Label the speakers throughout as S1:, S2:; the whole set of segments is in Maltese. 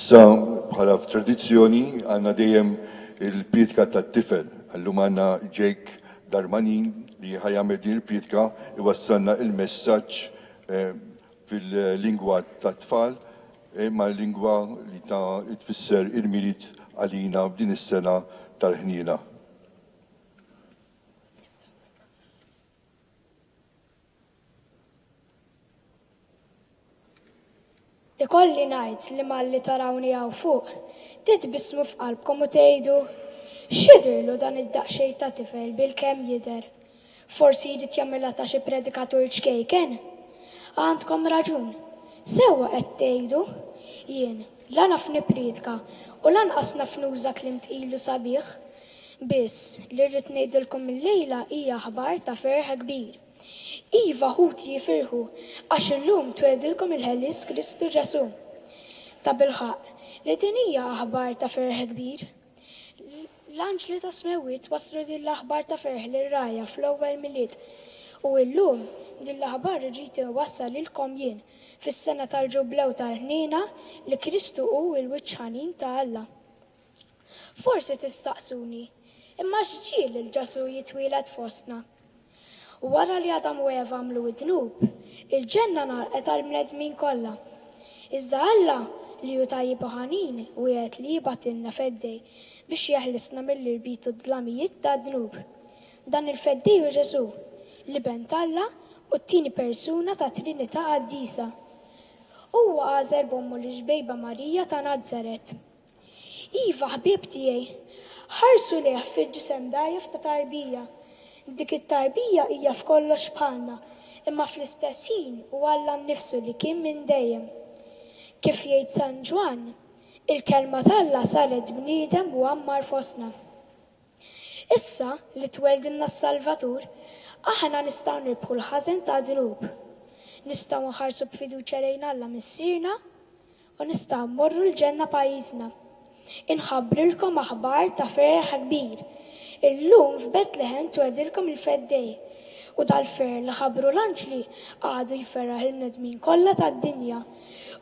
S1: Issa bħala f'tradizzjoni għandna dejjem il-pietka tat-tifel. Allum għandna Jake Darmanin li ħajamel din il-pietka iwassalna il-messaġġ fil-lingwa tat-tfal ma' lingwa li ta' tfisser il-milit għalina b'din is-sena tal-ħniena.
S2: Ikolli ngħid li malli tarawni hawn fuq, titbissmu f'qalbkom u tgħidu x'jidhirlu dan id-daqsxejn ta' tifel bil-kemm jidher. Forsi jrid jagħmilha ta' xi predikatur ċkejken? Għandkom raġun. Sewwa qed tgħidu jien la naf nippriedka u lanqas naf nuża kliem tqilu sabiħ. Biss li rrid ngħidilkom illejla hija aħbar ta' ferħ kbir. Iva ħut jifirħu, għax illum twedilkom il-ħellis Kristu Ġesu. Ta' bilħaq, li din hija aħbar ta' ferħ kbir. L-anġli ta' smewit waslu din l-aħbar ta' ferħ lir-rajja fl-ewwel milied. U illum din l-aħbar irrid iwassal lilkom jien fis-sena tal-ġublew tal-ħniena li Kristu hu l-wiċċ ħanin ta' Alla. Forsi tistaqsuni, imma x'ġiel il-Ġesu jitwieled fostna? Wara li Adam u Eva għamlu id-dnub, il-ġenna nagħlqet għall-bnedmin kollha. Iżda Alla li hu tajjeb u ħanin u jgħid li jibgħatilna feddej biex jeħlisna mill-irbit u d-dlamijiet ta' dnub. Dan il-feddej hu Ġesu, li bent Alla u t-tieni persuna ta' Trinità Qaddisa. Huwa għażel b'ommu l-ġbejba Marija ta' Nażaret. Iva ħbieb tiegħi, ħarsu lejh fil-ġisem dajjef ta' tarbija. Dik it-tarbija hija f'kollox bħalna, imma fl-istess ħin huwa Alla nnifsu li kien minn dejjem. Kif jgħid San Ġwan, il-kelma t'Alla saret bniedem u għammar fostna. Issa li tweldilna s-Salvatur, aħna nistgħu nirbħu l-ħażen ta' dnub. Nistgħu nħarsu b'fiduċja lejn Alla missierna u nistgħu mmorru l-ġenna pajjiżna. Inħabbrilkom aħbar ta' ferħ kbir. Illum f'Betlehem twedilkom il-feddej u dal-fer li ħabbru l-anġli għadu jferraħ il-bnedmin kollha tad-dinja.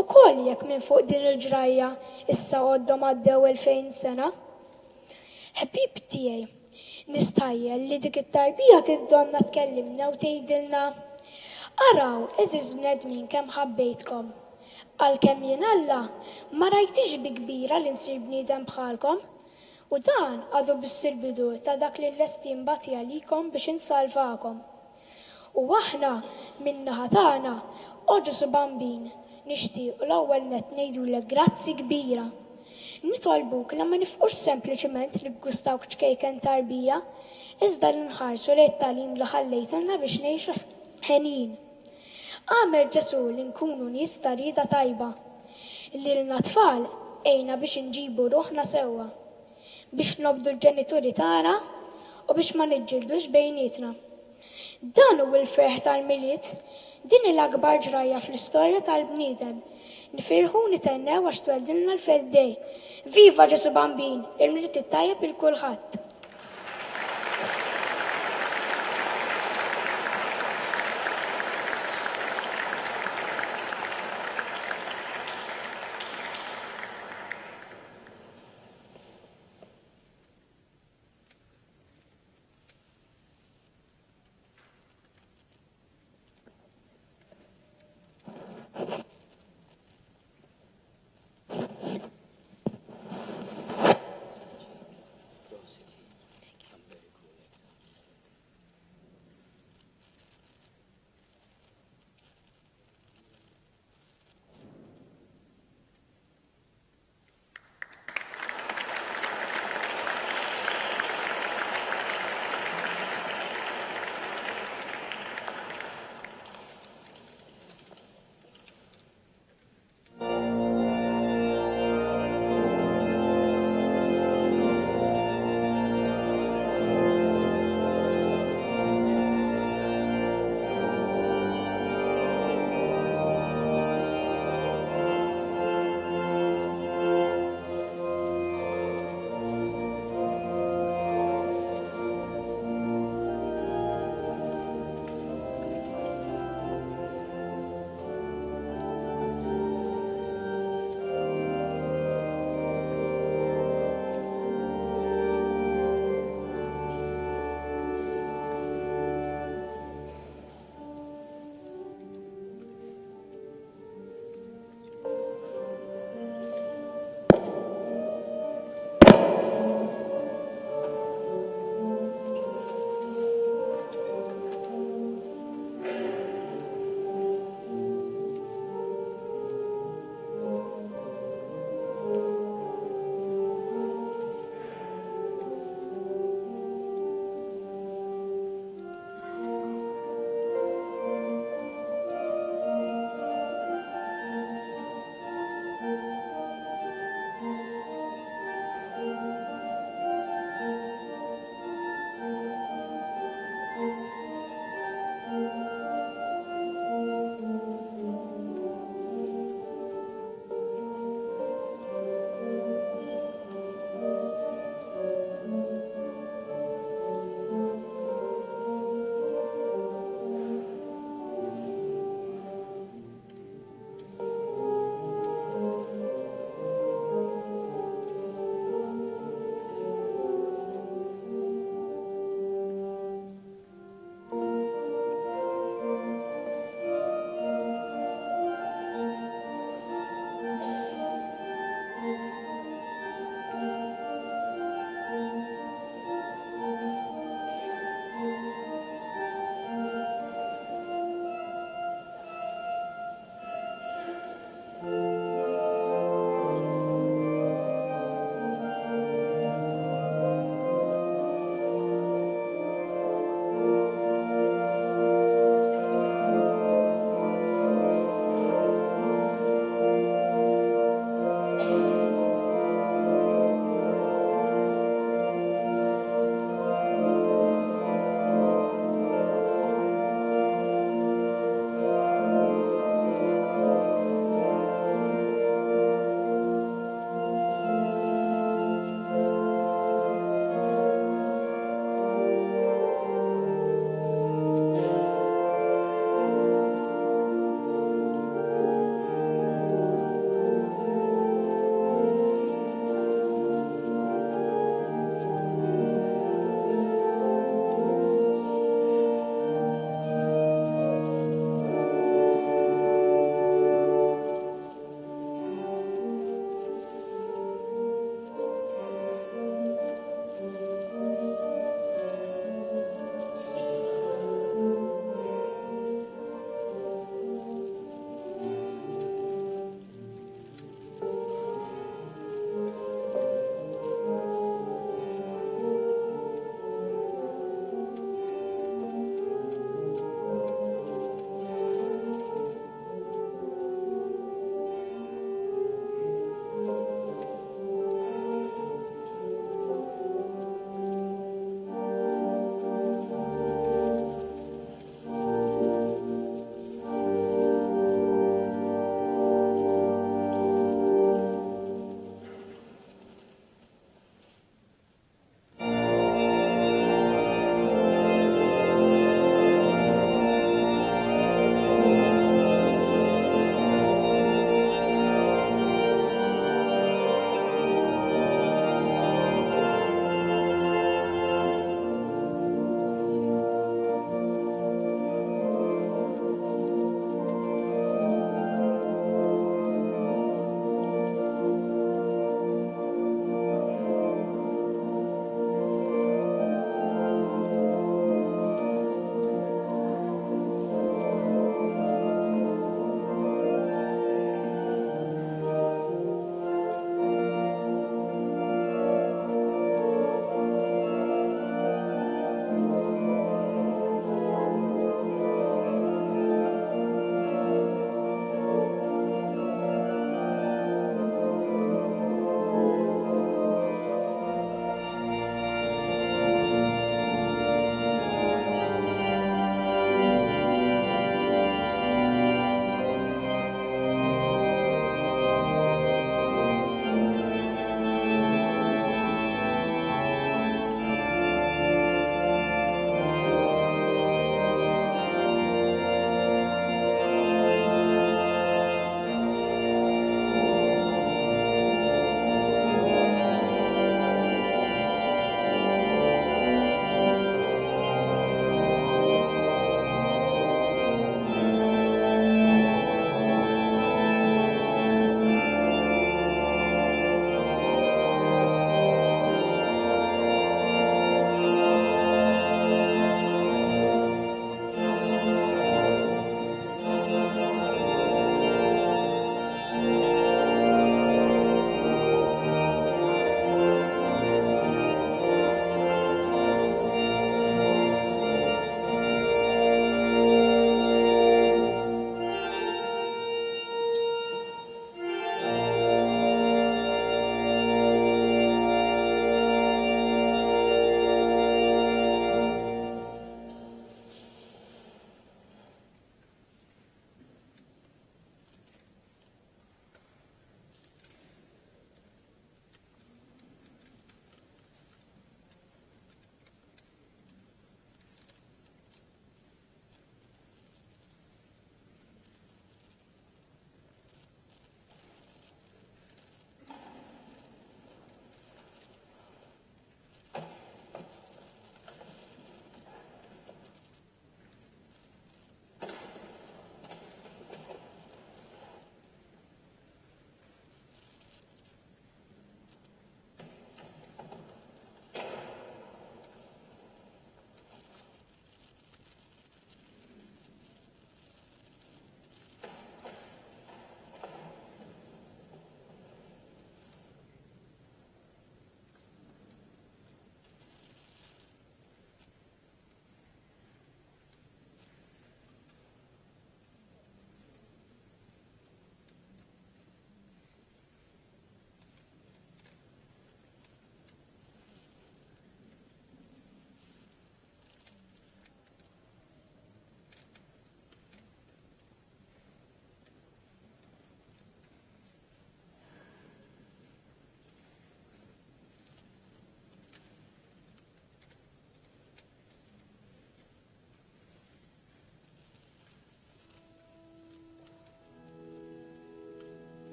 S2: Ukoll jekk minn fuq din il-ġrajja issa għoddhom għaddew 2000 sena. Ħbieb tiegħi, nistajjel li dik it-tarbija tiddonna tkellimna u tgħidilna araw eżiż bnedmin kemm ħabbejtkom. Għalkemm jien Alla ma rajtix bi kbira li nsir bniedem bħalkom. U dan għadu bissir bidu ta' dak li l-lesti mbagħti għalikom biex insalvakom. U aħna min-naħa tagħna Ġesu bambin nixtiequ l-ewwel nett ngħidulek grazzi kbira. Nitolbuk li ma nifqux sempliċement li ggustawk ċkejken tarbija, iżda li nħarsu lejn it-tagħlim li ħallejtilna biex ngħixu ħenin. Għamel Ġesu li nkunu nies ta' rieda tajba. Lilna tfal ejna biex inġibu ruħna sewwa, biex nobdu l-ġenituri tagħna u biex ma niġġildux bejnietna. Dan hu l-ferħ tal-milied, din l-akbar ġrajja fl-istorja tal-bniedem. Nifirħu nitennew għax tweldilna l-feddej. Viva Ġesu bambin, il-milied ittajjeb il kulħadd.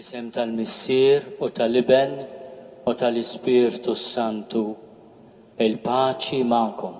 S3: Fl-isem tal-Missier u tal-Iben u tal-Ispirtu Santu, il-paċi ma'kom.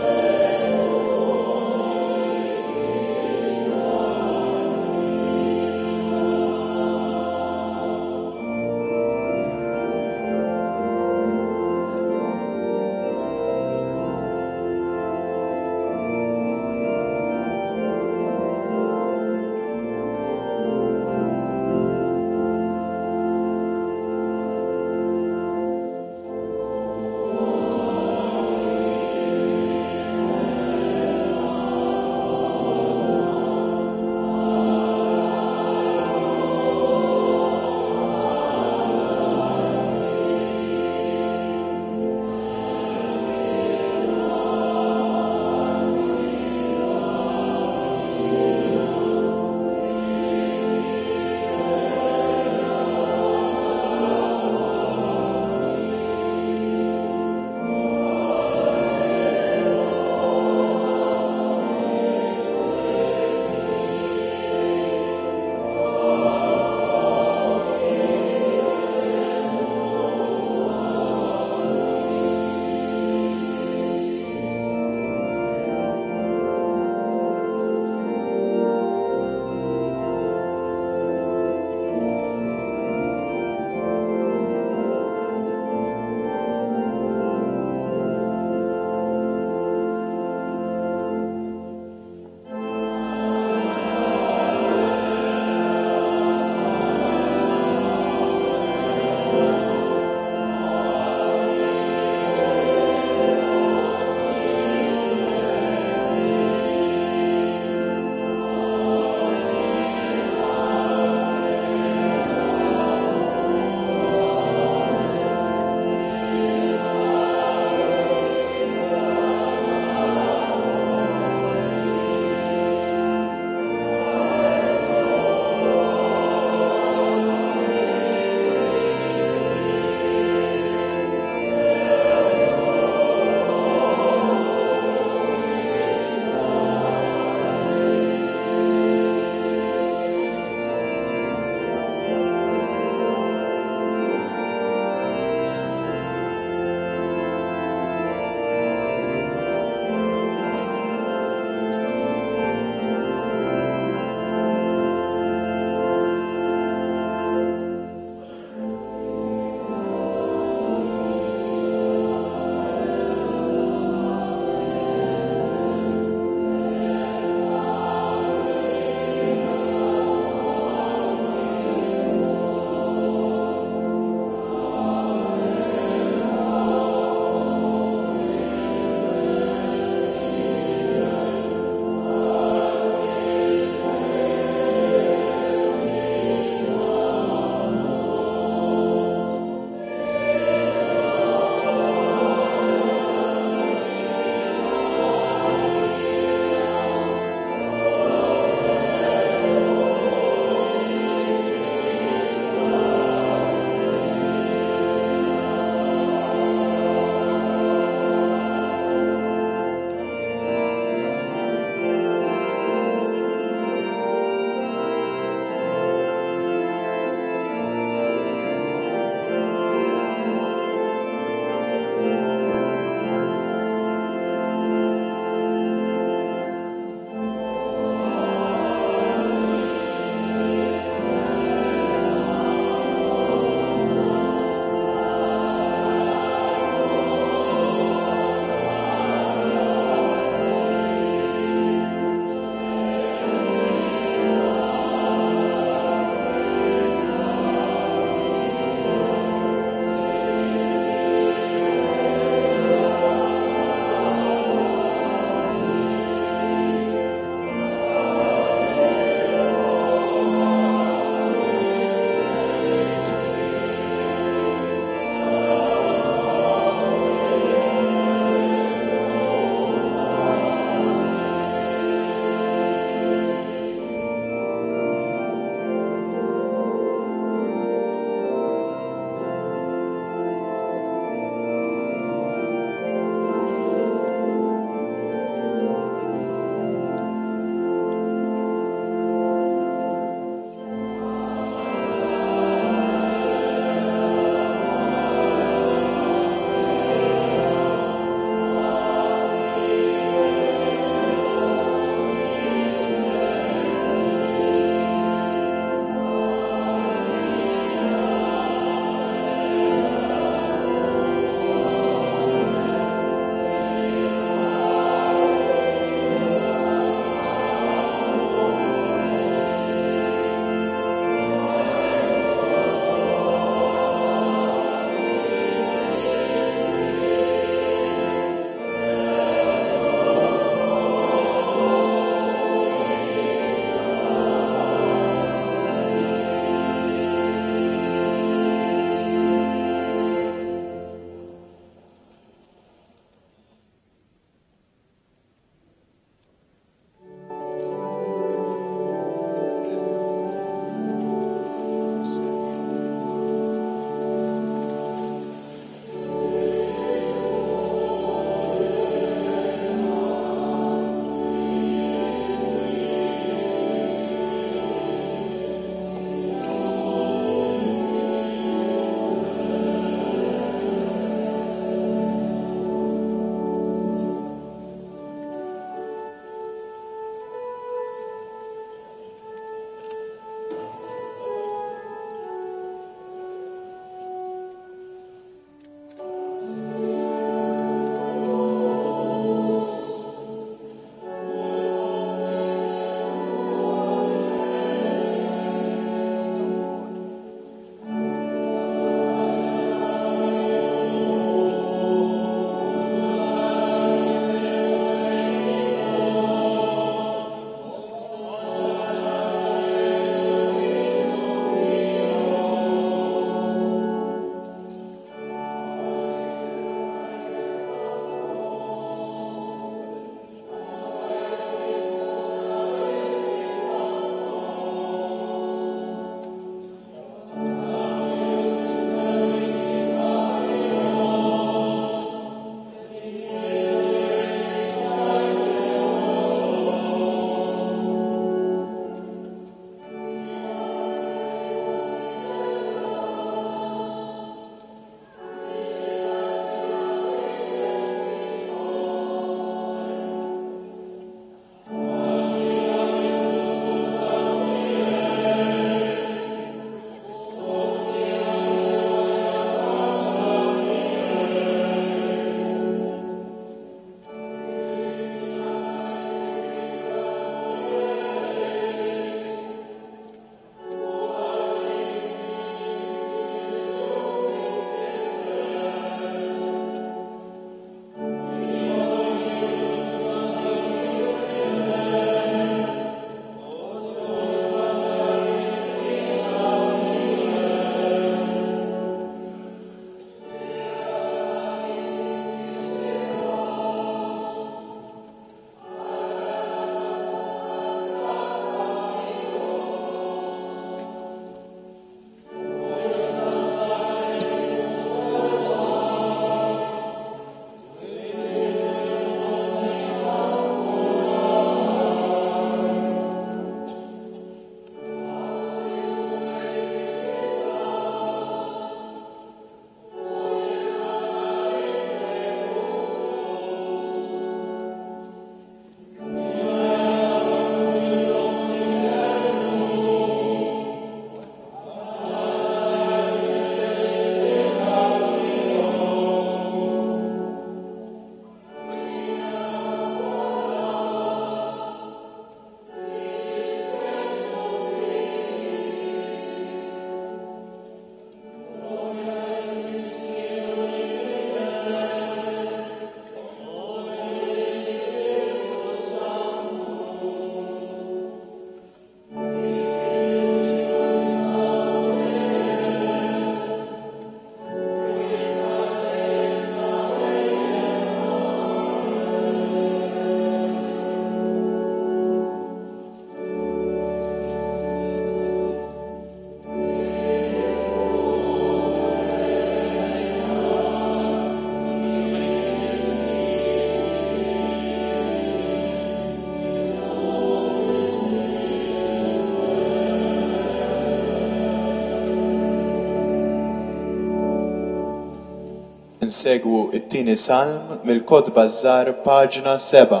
S4: insegwu it-tieni salm mill-Kotba Żgħar paġna 7.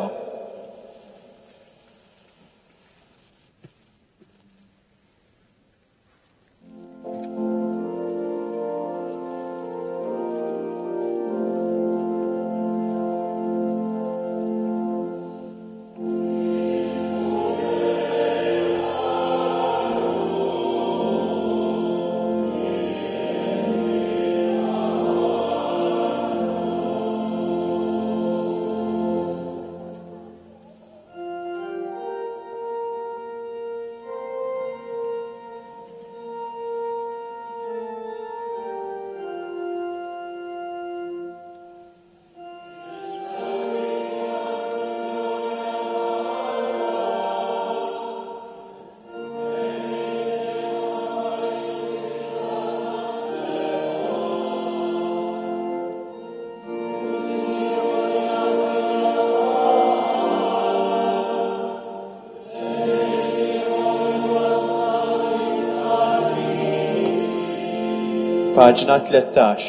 S4: Paġna 13.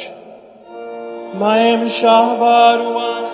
S4: Ma hemmx aħbar u anqas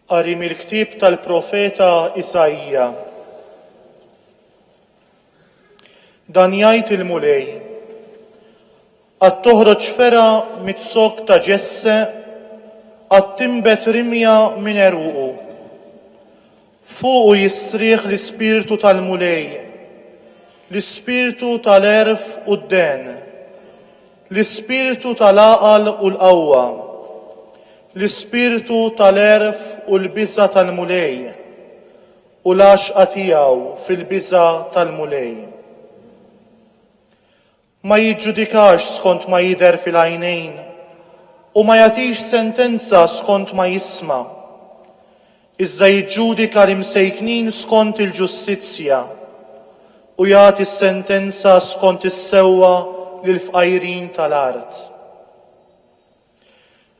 S5: Qari mill-ktieb tal-profeta Isajja. Dan jgħid il-mulej, għad toħroġ fera mit-sok ta' ġesse, għad timbet rimja minn eruqu. Fuqu jistrieħ l-ispirtu tal-mulej, l-ispirtu tal-erf u d-den, l-ispirtu tal-aqal u l-qawwa, l-ispirtu tal-erf u l-biża tal-mulej, u l-għaxqa tiegħu fil-biża tal-mulej. Ma jiġġudikax skont ma jidher fil-għajnejn u ma jagħtix sentenza skont ma jisma'. Iżda jiġġudika l-imsejknin skont il-ġustizzja u jagħti s-sentenza skont is-sewwa lill-fqajrin tal-art.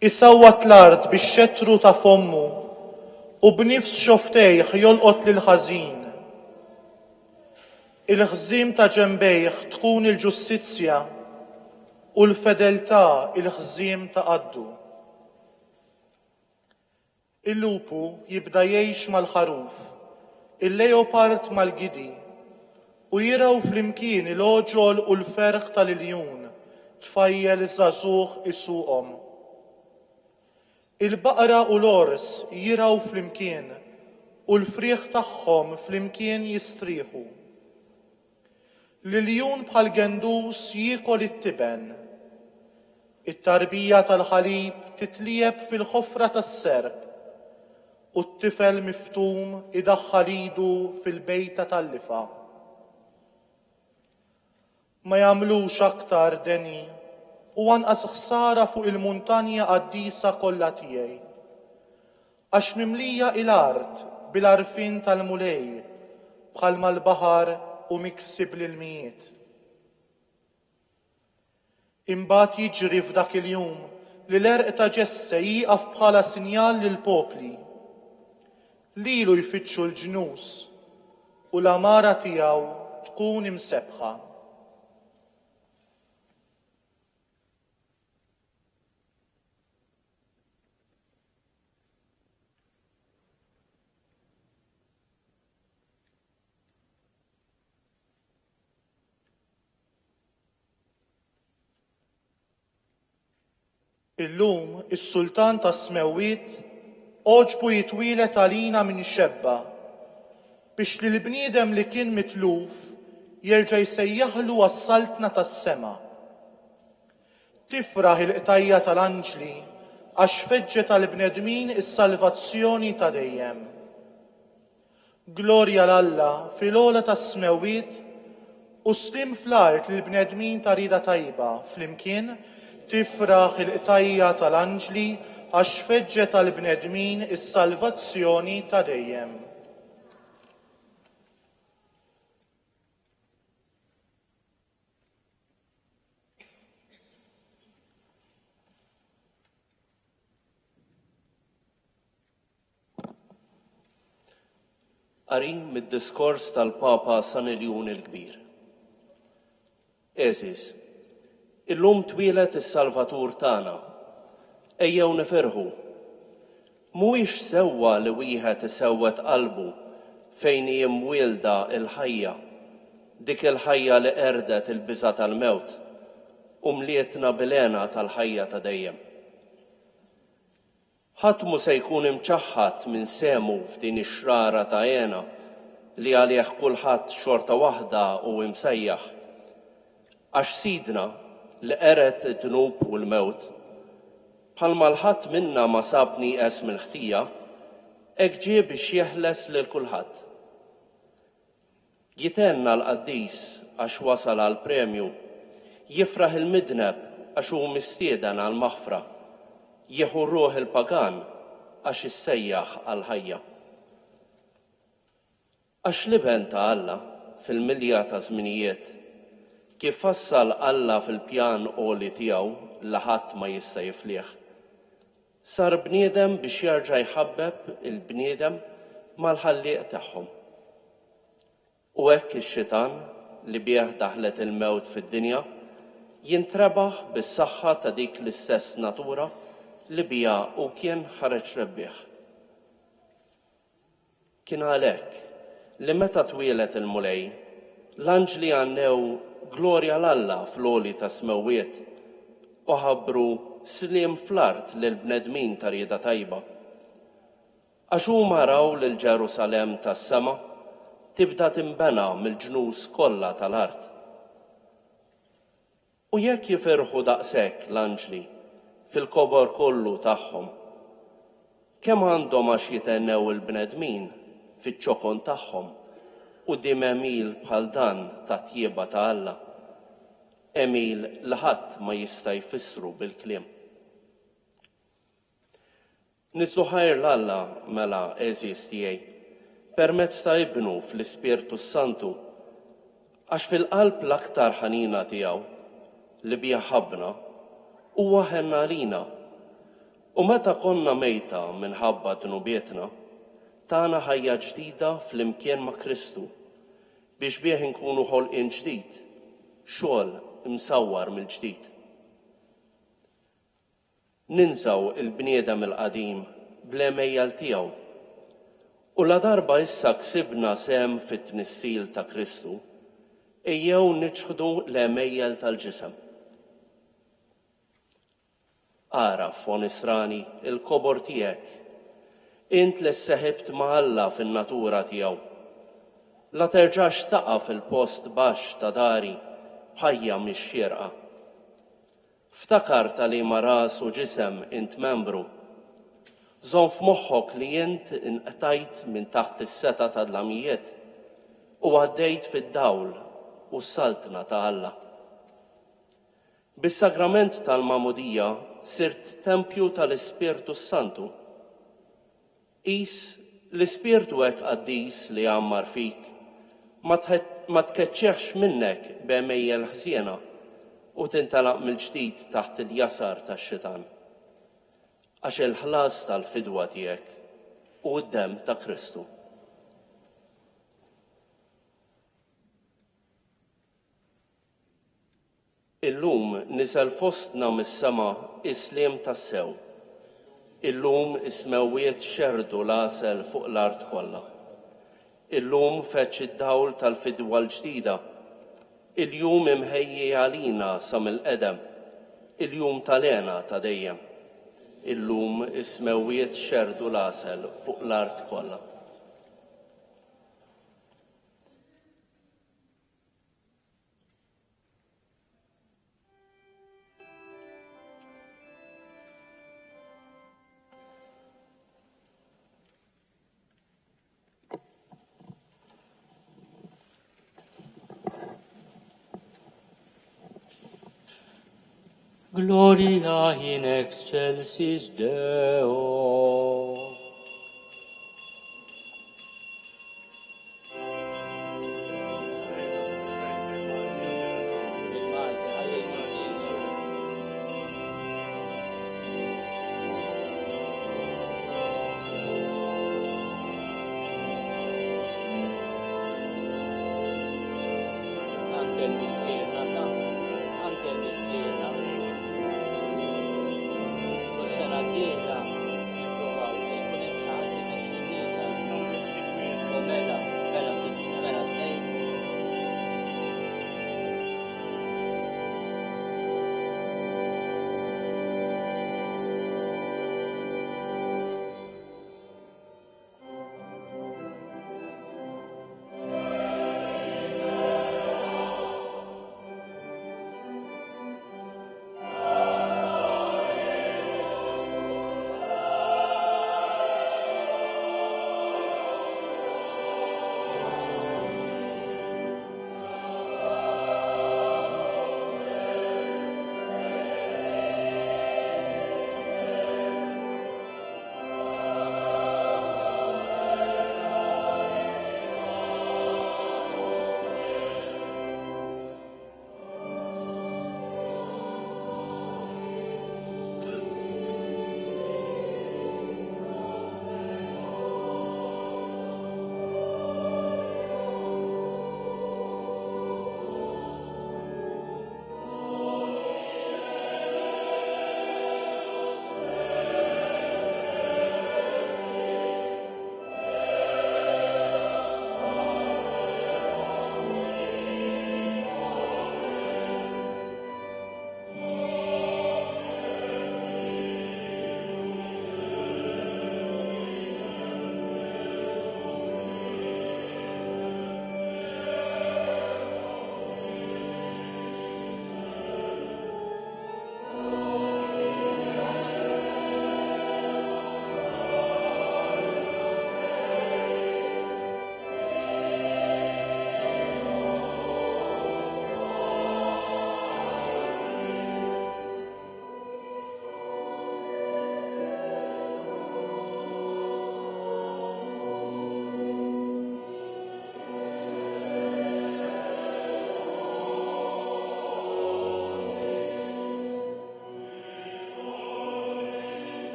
S5: Isawwat l-art bix-xettru ta' fommu u b'nifs xoftejh jolqot lill-ħażin. Il-ħżiem ta' ġembejh tkun il-ġustizzja u l-fedeltà il-ħżiem ta' qaddu. Il-lupu jibda jgħix mal-ħaruf, il-leopard mal-gidi u jiraw flimkien il-oġol u l-ferħ tal-iljun tfajjel żagħżugħ isuqhom. Il-baqra u l-ors jiraw flimkien u l-frieħ tagħhom flimkien jistrieħu. L-iljun bħal gendus jiekol it-tiben. It-tarbija tal-ħalib titlieb fil-ħofra tas-serb u t-tifel miftum idaħħal idu fil-bejta tal-lifa. Ma jagħmlux aktar deni u anqas ħsara fuq il-muntanja qaddisa kollha tiegħi. Għax mimlija il-art bil-arfin tal-mulej bħalma l-baħar u miksib l-mijiet. Imbagħad jiġri f'dak il-jum li l-erq ta' ġesse jieqaf bħala sinjal lill-popli. Lilu jfittxu l-ġnus u l-amara tiegħu tkun imsebħa. Illum is-sultan tas-Smewwiet oġbu jitwielet għalina minn xebba biex li l-bniedem li kien mitluf jerġa' jsejjaħlu għas-saltna tas-sema. Tifraħ il-qtajja tal-anġli għax feġġet tal-bnedmin is-salvazzjoni ta' dejjem. Glorja l-Alla fil-għola tas-Smewwiet u slim fl-art lill-bnedmin ta' rida tajba flimkien tifraħ il-qtajja tal-anġli għax feġġet tal-bnedmin is-salvazzjoni ta' dejjem.
S6: Qari mid-diskors tal-Papa San Iljun il-Kbir. Eżis, illum twilet is-Salvatur tagħna. Ejjew nifirħu. Mhuwiex sewwa li wieħed isewwet qalbu fejn hi mwielda l-ħajja, dik il-ħajja li qerdet il-biża' tal-mewt u mlietna bil-għena tal-ħajja ta' dejjem. Ħadd mu se jkun imċaħħad minn semu f'din ix-xrara ta' għena li għalih kulħadd xorta waħda u imsejjaħ. Għax sidna li qeret id-dnub u l-mewt, bħalma l-ħadd minna ma sab nieqes mill-ħtija, hekk ġie biex jeħles lil kulħadd. Jitenna l-qaddis għax wasal għal premju, jifraħ il-midneb għax hu mistieden għal maħfra, jieħu r-ruħ il-pagan għax issejjaħ għal ħajja. Għax liben ta' Alla fil-milja ta' żminijiet kif fassal Alla fil-pjan qoli tiegħu li ħadd ma jista' jiflih. Sar bniedem biex jerġa' jħabbeb il-bniedem mal-ħallieq tagħhom. U hekk ix-xitan li bih daħlet il-mewt fid-dinja jintrebaħ bis-saħħa ta' dik l-istess natura li bija u kien ħareġ rebbieħ. Kien għalhekk li meta twielet il-mulej, l-anġli għannew glorja l-Alla fl-oli ta' smewiet u ħabbru sliem fl-art lill-bnedmin ta' rieda tajba. Għax huma raw lil Ġerusalem tas-sema tibda timbena mill-ġnus kollha tal-art. U jekk jifirħu daqshekk l-anġli fil-kobor kollu tagħhom, kemm għandhom għax jitennew il-bnedmin fiċ-ċokon tagħhom u dim emil bħal dan ta' tjieba ta' Alla, emil li ħadd ma jista' jfissru bil-kliem. Nitlu ħajr l-Alla mela eżis tiegħi permezz ta' ibnu fl-Ispirtu Santu għax fil-qalb l-aktar ħanina tiegħu li bija ħabna huwa ħenna lina u meta konna mejta minħabba dnubietna tagħna ħajja ġdida fl-imkien ma' Kristu biex bih inkunu ħolqien ġdid, xogħol imsawwar mill-ġdid. Ninsaw il-bniedem il-qadim bl-emejjal tiegħu u la darba issa ksibna sehem fit-tnissil ta' Kristu ejjew niċħdu l-emejjal tal-ġisem. Araf onisrani il-kobor tiegħek, int li sseħibt ma' Alla fin-natura tiegħu. La terġax taqa' fil-post baxx ta' dari bħajja mix-xierqa. Ftakar tal ma ras u ġisem int membru. Żomm f'moħħok li int inqtajt minn taħt is-seta tal-lamijiet u għaddejt fid-dawl u s-saltna ta' Alla. Bis-sagrament tal-mamudija sirt tempju tal-Ispirtu Santu. Qis l-Ispirtu hekk qaddis li għammar fik ma tkeċċeħx minnek b'emejjel ħsiena u tintalaq mill-ġdid taħt il-jasar tax-xitan. Għax il-ħlas tal-fidwa tiegħek u d-demm ta' Kristu. Illum nisel fostna mis-sema is-sliem tas-sew. Illum is-smewwiet xerdu l-għasel fuq l-art kollha. Illum feċ id-dawl tal-fidwa l-ġdida. Il-jum imħejji għalina sa mill-qedem. Il-jum tal-ena ta' dejjem. Illum is-smewwiet xerdu l-għasel fuq l-art kollha.
S3: Gloria in excelsis Deo. Anche il missier Nathan, anche il missier Nathan. Sarà dieta,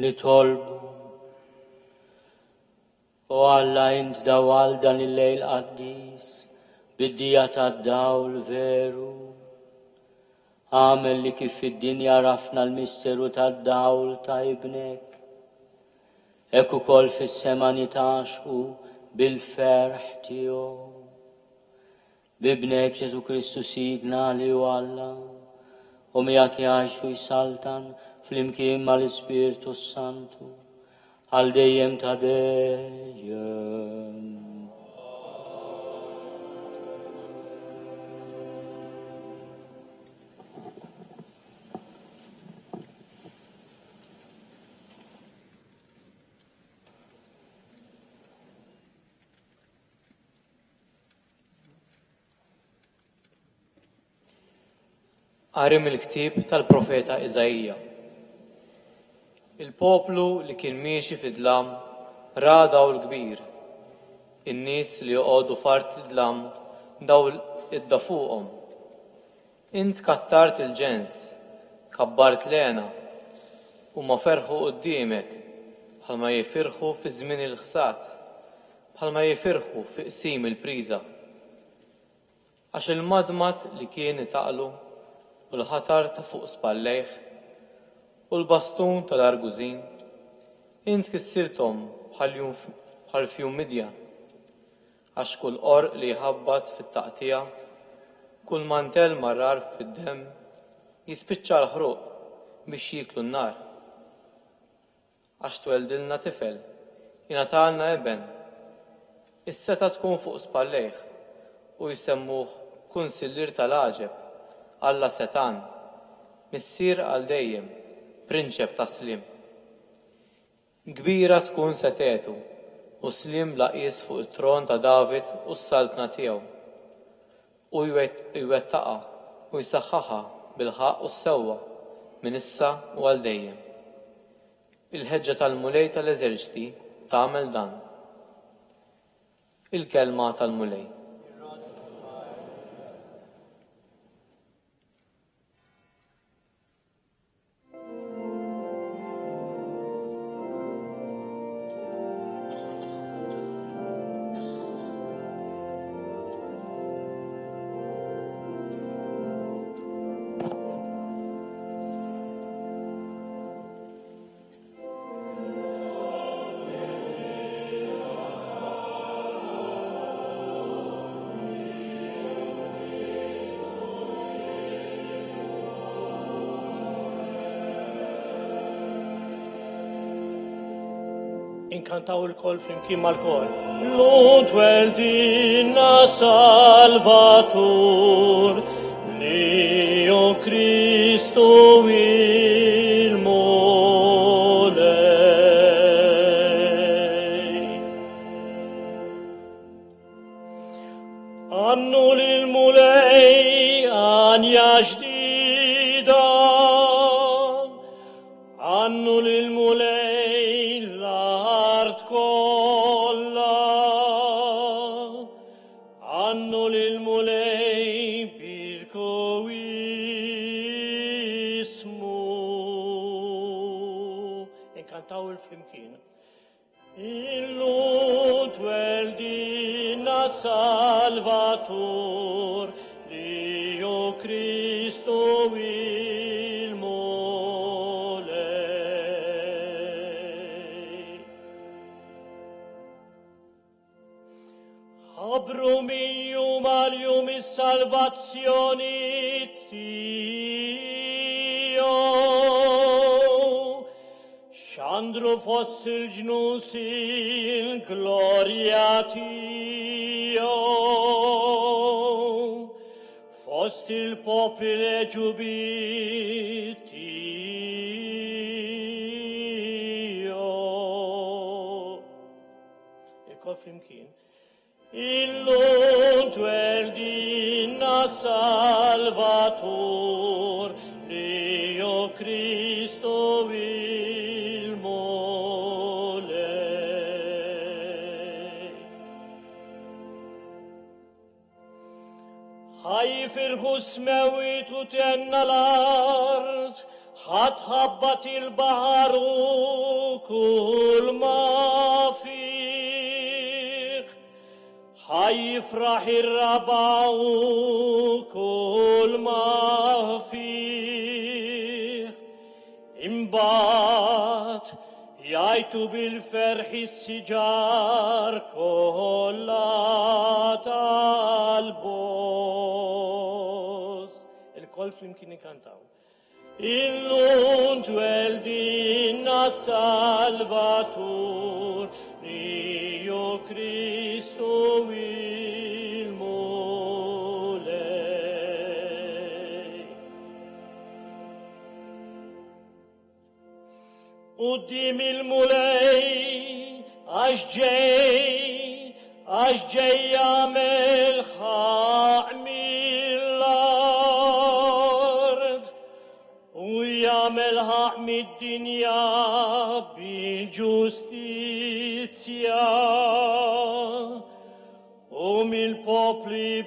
S3: nitolbu. U Alla int dawal dan il-lejl qaddis, bid-dija tad-dawl veru. Għamel li kif id-dinja rafna l-misteru tad-dawl ta' ibnek. Ek ukoll fis-sema nitaxqu bil-ferħ tiegħu. Bibnek Ġesu Kristu sidna li hu Alla, u miegħek jgħixu jsaltan flimkien mal-Ispirtu Santu, għal dejjem ta' dejjem.
S7: Qari mill-ktieb tal-profeta Iżajija. Il-poplu li kien miexi fid-dlam ra dawl kbir. In-nies li joqogħdu fart id-dlam dawl idda fuqhom. Int kattart il-ġens, kabbart lena, u ma ferħu quddiemek bħalma jifirħu fi żmien il-ħsad, bħalma jifirħu fi qsim il-priża. Għax il-madmat li kien itaqlu u l-ħatar ta' fuq spallejh u l-bastun tal-argużin, int kissirtom bħal fjum midjan, għax kull qorq li jħabbat fit-taqtija, kull mantel marrar fid-dem, jispiċċa l-ħruq biex jiklu n-nar. Għax tweldilna tifel, jingħatalna eben, is-seta tkun fuq spallejh u jsemmuh kunsillier tal-għaġeb, Alla Setan, missier għal dejjem, prinċep ta' slim. Kbira tkun setetu u slim laqis fuq it-tron ta' David u s-saltna tiegħu. U jwettaqa u jsaħħaħa bil-ħaq u s-sewwa minn issa u għal dejjem. Il-ħeġġa tal-mulej tal-eżerċiti tagħmel dan. Il-kelma tal-mulej.
S8: Inkantaw il-kol flimkien mal-kol. Lud weldinna Salvatur, Leo Cristo il-molej. Annu lil-mulej anja ġdida, annu lil-mulej kolla, annu lil-mulej birko ismu. Inkantaw il-flimkien. Illud weldinna Salvatur, Dio Cristo Abrumijum alium is salvazioni Tio. Xandru fost il-ġnus il-gloria Tio. Fost il-popile ġubit Tio. Ekkor flimkien. Illud weldinna Salvatur, Dio Cristo il-molej. Ħajfirħu smewit u tenna l-art, هتخبط البحر وكل ما فيه هيفرح الربع وكل ما فيه انبات يعيتوا بالفرح السجار كلها البوس الكل يمكن يكنتاو Illuntu el dina salvatur, Dio Cristo il mulei. Uddim il mulei, أشجي يعمل الأرض ويعملها من الدنيا بجوستيزيا ومن البوبل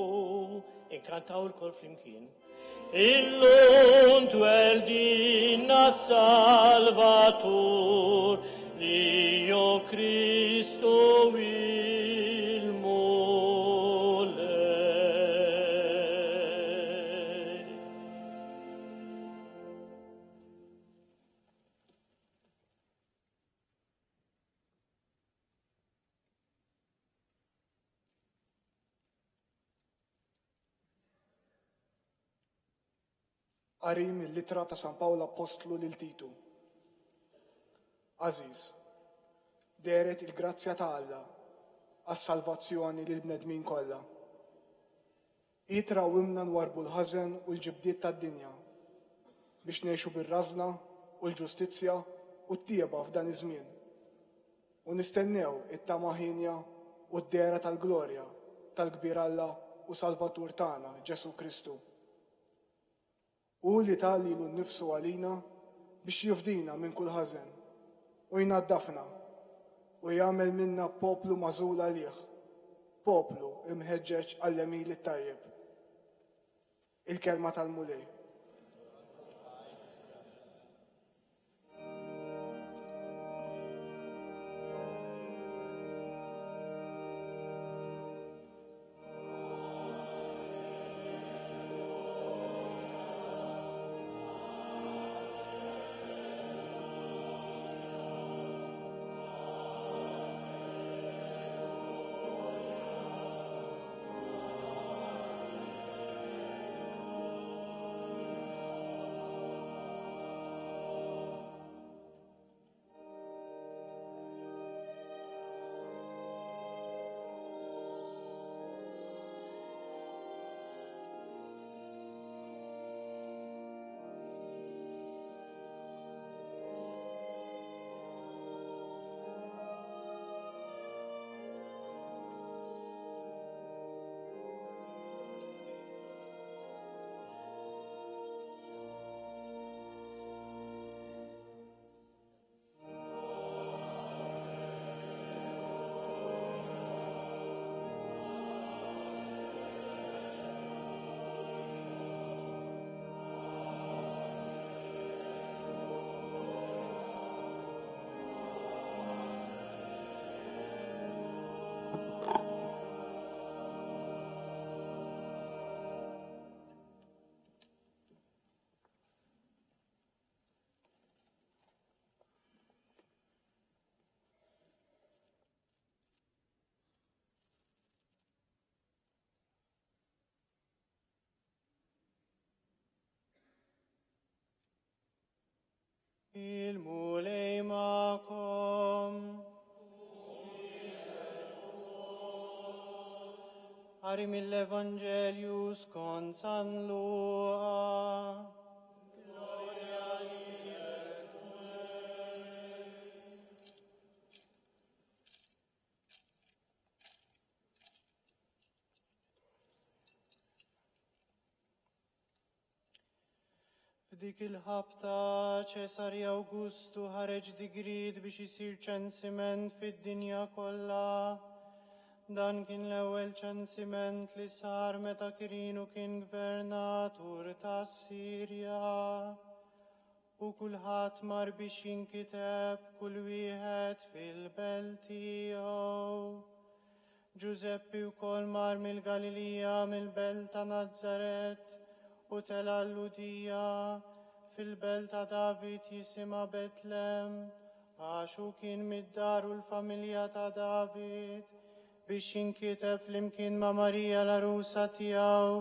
S8: بسواتيو انكانتاو الكل فلمكين Illuntu el dina salvatur, Dio Cristo il mulei.
S9: Qari mill-Littra ta' San Pawla Apostlu lil Titu. Aziz, deret il-grazzja ta' Alla għas-salvazzjoni lil bnedmin kollha. Itra wimna nwarbu l-ħażen u l-ġibdiet tad-dinja biex ngħixu bir-rażna u l-ġustizzja u t-tieba f'dan iż-żmien. U nistennew it-tamaħinja u d-dera tal-glorja tal-Kbir Alla u Salvatur tagħna Ġesu Kristu. U li tali l-nifsu għalina biex jifdina minn kull ħażen u jnaddafna u jagħmel minna poplu mażul għalih, poplu imħeġġeġ għall-emil it-tajjeb. Il-kelma tal-mulej.
S10: Il-mulej ma'kom. Qari mill-Evanġelju skont San Luqa. F'dik il-ħabta ċesari Awgustu ħareġ digrid biex isir ċensiment fid-dinja kollha Dan kien l-ewwel ċensiment li sar meta Kirinu kien gvernatur ta' Sirja. U kulħadd mar biex jinkiteb kull wieħed fil-belt tiegħu. Giuseppi wkoll mar mill-Galilija mill-belt ta' Nazaret u tela l-Ludija fil-belt ta' David jisimha Betlem għax hu kien mid-dar u l-familja ta' David biex jinkiteb flimkien ma' Marija l-arusa tiegħu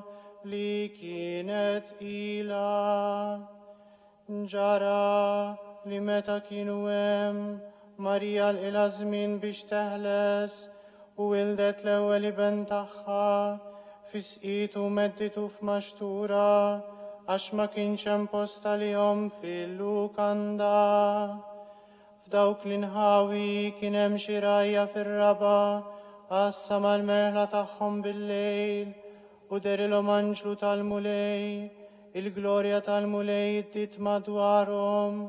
S10: li kienet ilha. Ġara li meta kienu hemm Marija l-ilha żmien biex teħles u wildet l-ewwel iben tagħha fisqitu u medditu f'maxtura għax ma kienx hemm post għalihom fil-lukanda. F'dawk l-inħawi kien hemm xi rajja fir-raba qassa mal-merħla tagħhom bil-lejl u derilhom anġlu tal-mulej. Il-glorja tal-mulej iddit madwarhom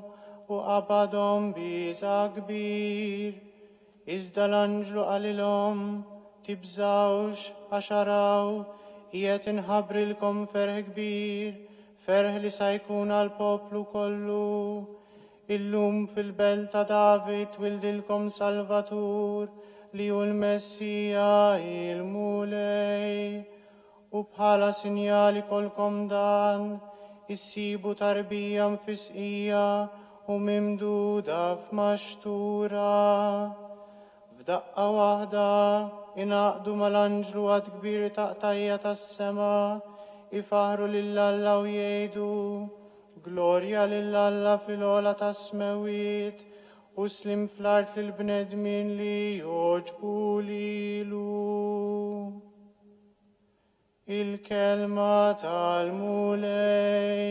S10: u qabadhom biża' kbir. Iżda l-anġlu qalilhom tibżawx għax araw qiegħed inħabbrilkom ferħ kbir, ferħ li se jkun għall-poplu kollu. Illum fil-belt ta' David wildilkom Salvatur li hu l-Messija il-mulej. U bħala sinjali kolkom dan, issibu tarbija mfisqija u mimduda f'maxtura. F'daqqa waħda inaqdu mal-anġlu għad kbir taqtajja tas-sema, ifaħru lill-Alla u jgħidu glorja lill-Alla fil-ola tas-smewiet u slim fl-art lill-bnedmin li joġbu lilu. Il-kelma tal-mulej.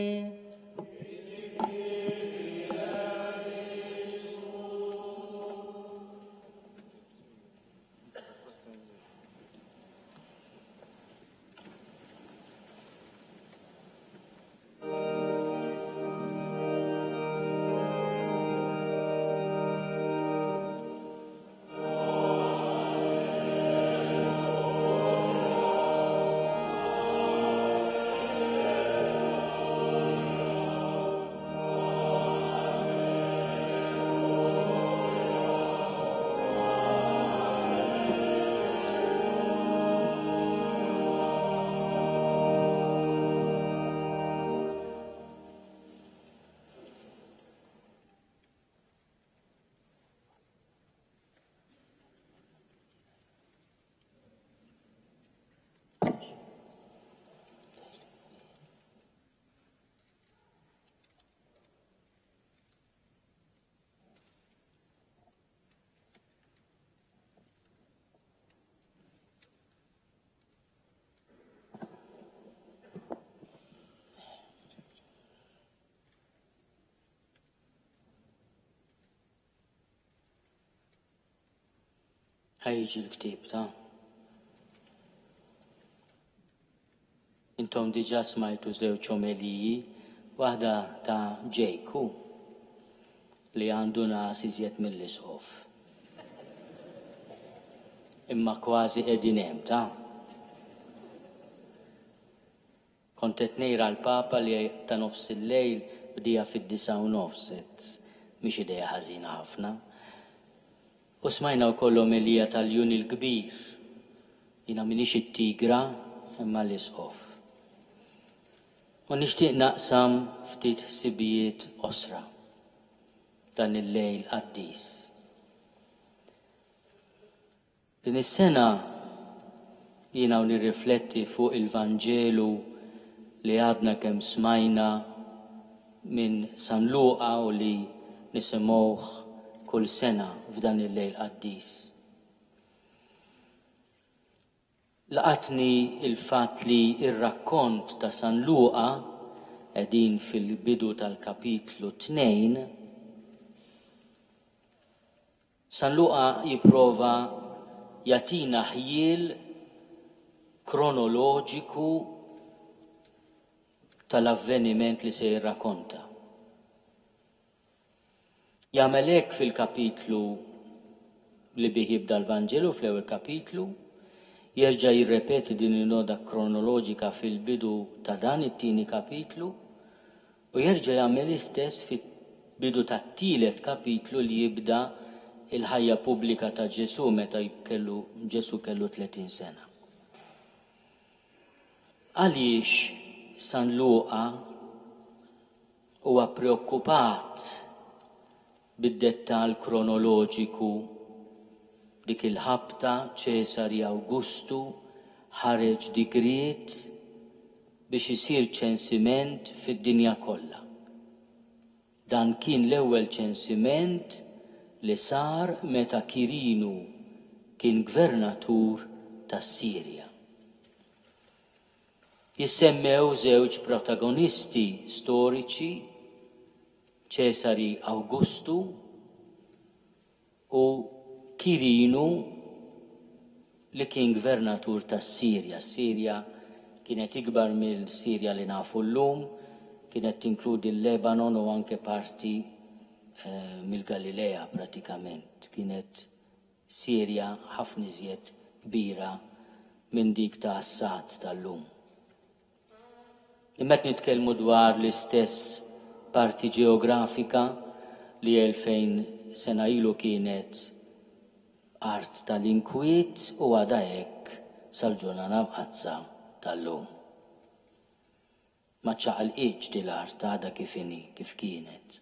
S3: ħajġi l-ktib ta' intom diġa smajtu żewġ omeliji, waħda ta' Ġejku li għandu nas iżjed mill-isħof. Imma kważi qegħdin hemm ta' kont qed ngħira l-Papa li ta' nofs il-lejl bdija fid-9:09 mhix idea ħażina ħafna. U smajna wkoll omelija tal-Jun il-Kbir, jiena m'iniex it-tigra imma l-isħof. U nixtieq naqsam ftit ħsibijiet osra dan il-lejl qaddis. Din is-sena jiena nirrifletti fuq il-Vanġelu li għadna kemm smajna minn San Luqa u li nisimgħuh kull sena f'dan il-lejl qaddis. Laqatni il-fatt li ir-rakkont ta' San Luqa qegħdin fil-bidu tal-kapitlu 2. San Luqa jipprova jagħtina ħjiel kronoloġiku tal-avveniment li se jirrakkonta. Jagħmel hekk fil-kapitlu li bih jibda l-Vanġelu fl-ewwel kapitlu jerġa' jirrepeti din il-noda kronoloġika fil-bidu ta' dan it-tieni kapitlu u jerġa' jagħmel l-istess fil-bidu tat-tielet kapitlu li jibda il-ħajja pubblika ta' Ġesu meta Ġesu kellu 30 sena. Għaliex San Luqa huwa preokkupat bid-dettall kronoloġiku dik il-ħabta Ċesari Awgustu ħareġ digriet biex isir ċensiment fid-dinja kollha. Dan kien l-ewwel ċensiment li sar meta Kirinu kien gvernatur tas-Sirja. Jissemmew żewġ protagonisti storiċi, Ċesari Awgustu u Kirinu li kien gvernatur tas-Sirja. Sirja kienet ikbar mill-Sirja li nafu llum, kienet tinkludi l-Lebanon u anke parti mill-Galilea pratikament. Kienet Sirja ħafna iżjed kbira minn dik ta' Assad tal-lum. Imma nitkellmu dwar l-istess parti ġeografika li 2000 sena ilu kienet art tal-inkwiet u għada hekk sal-ġurnata mħazza tal-lum. Ma ċaqalqitx dil-art għada kif kienet.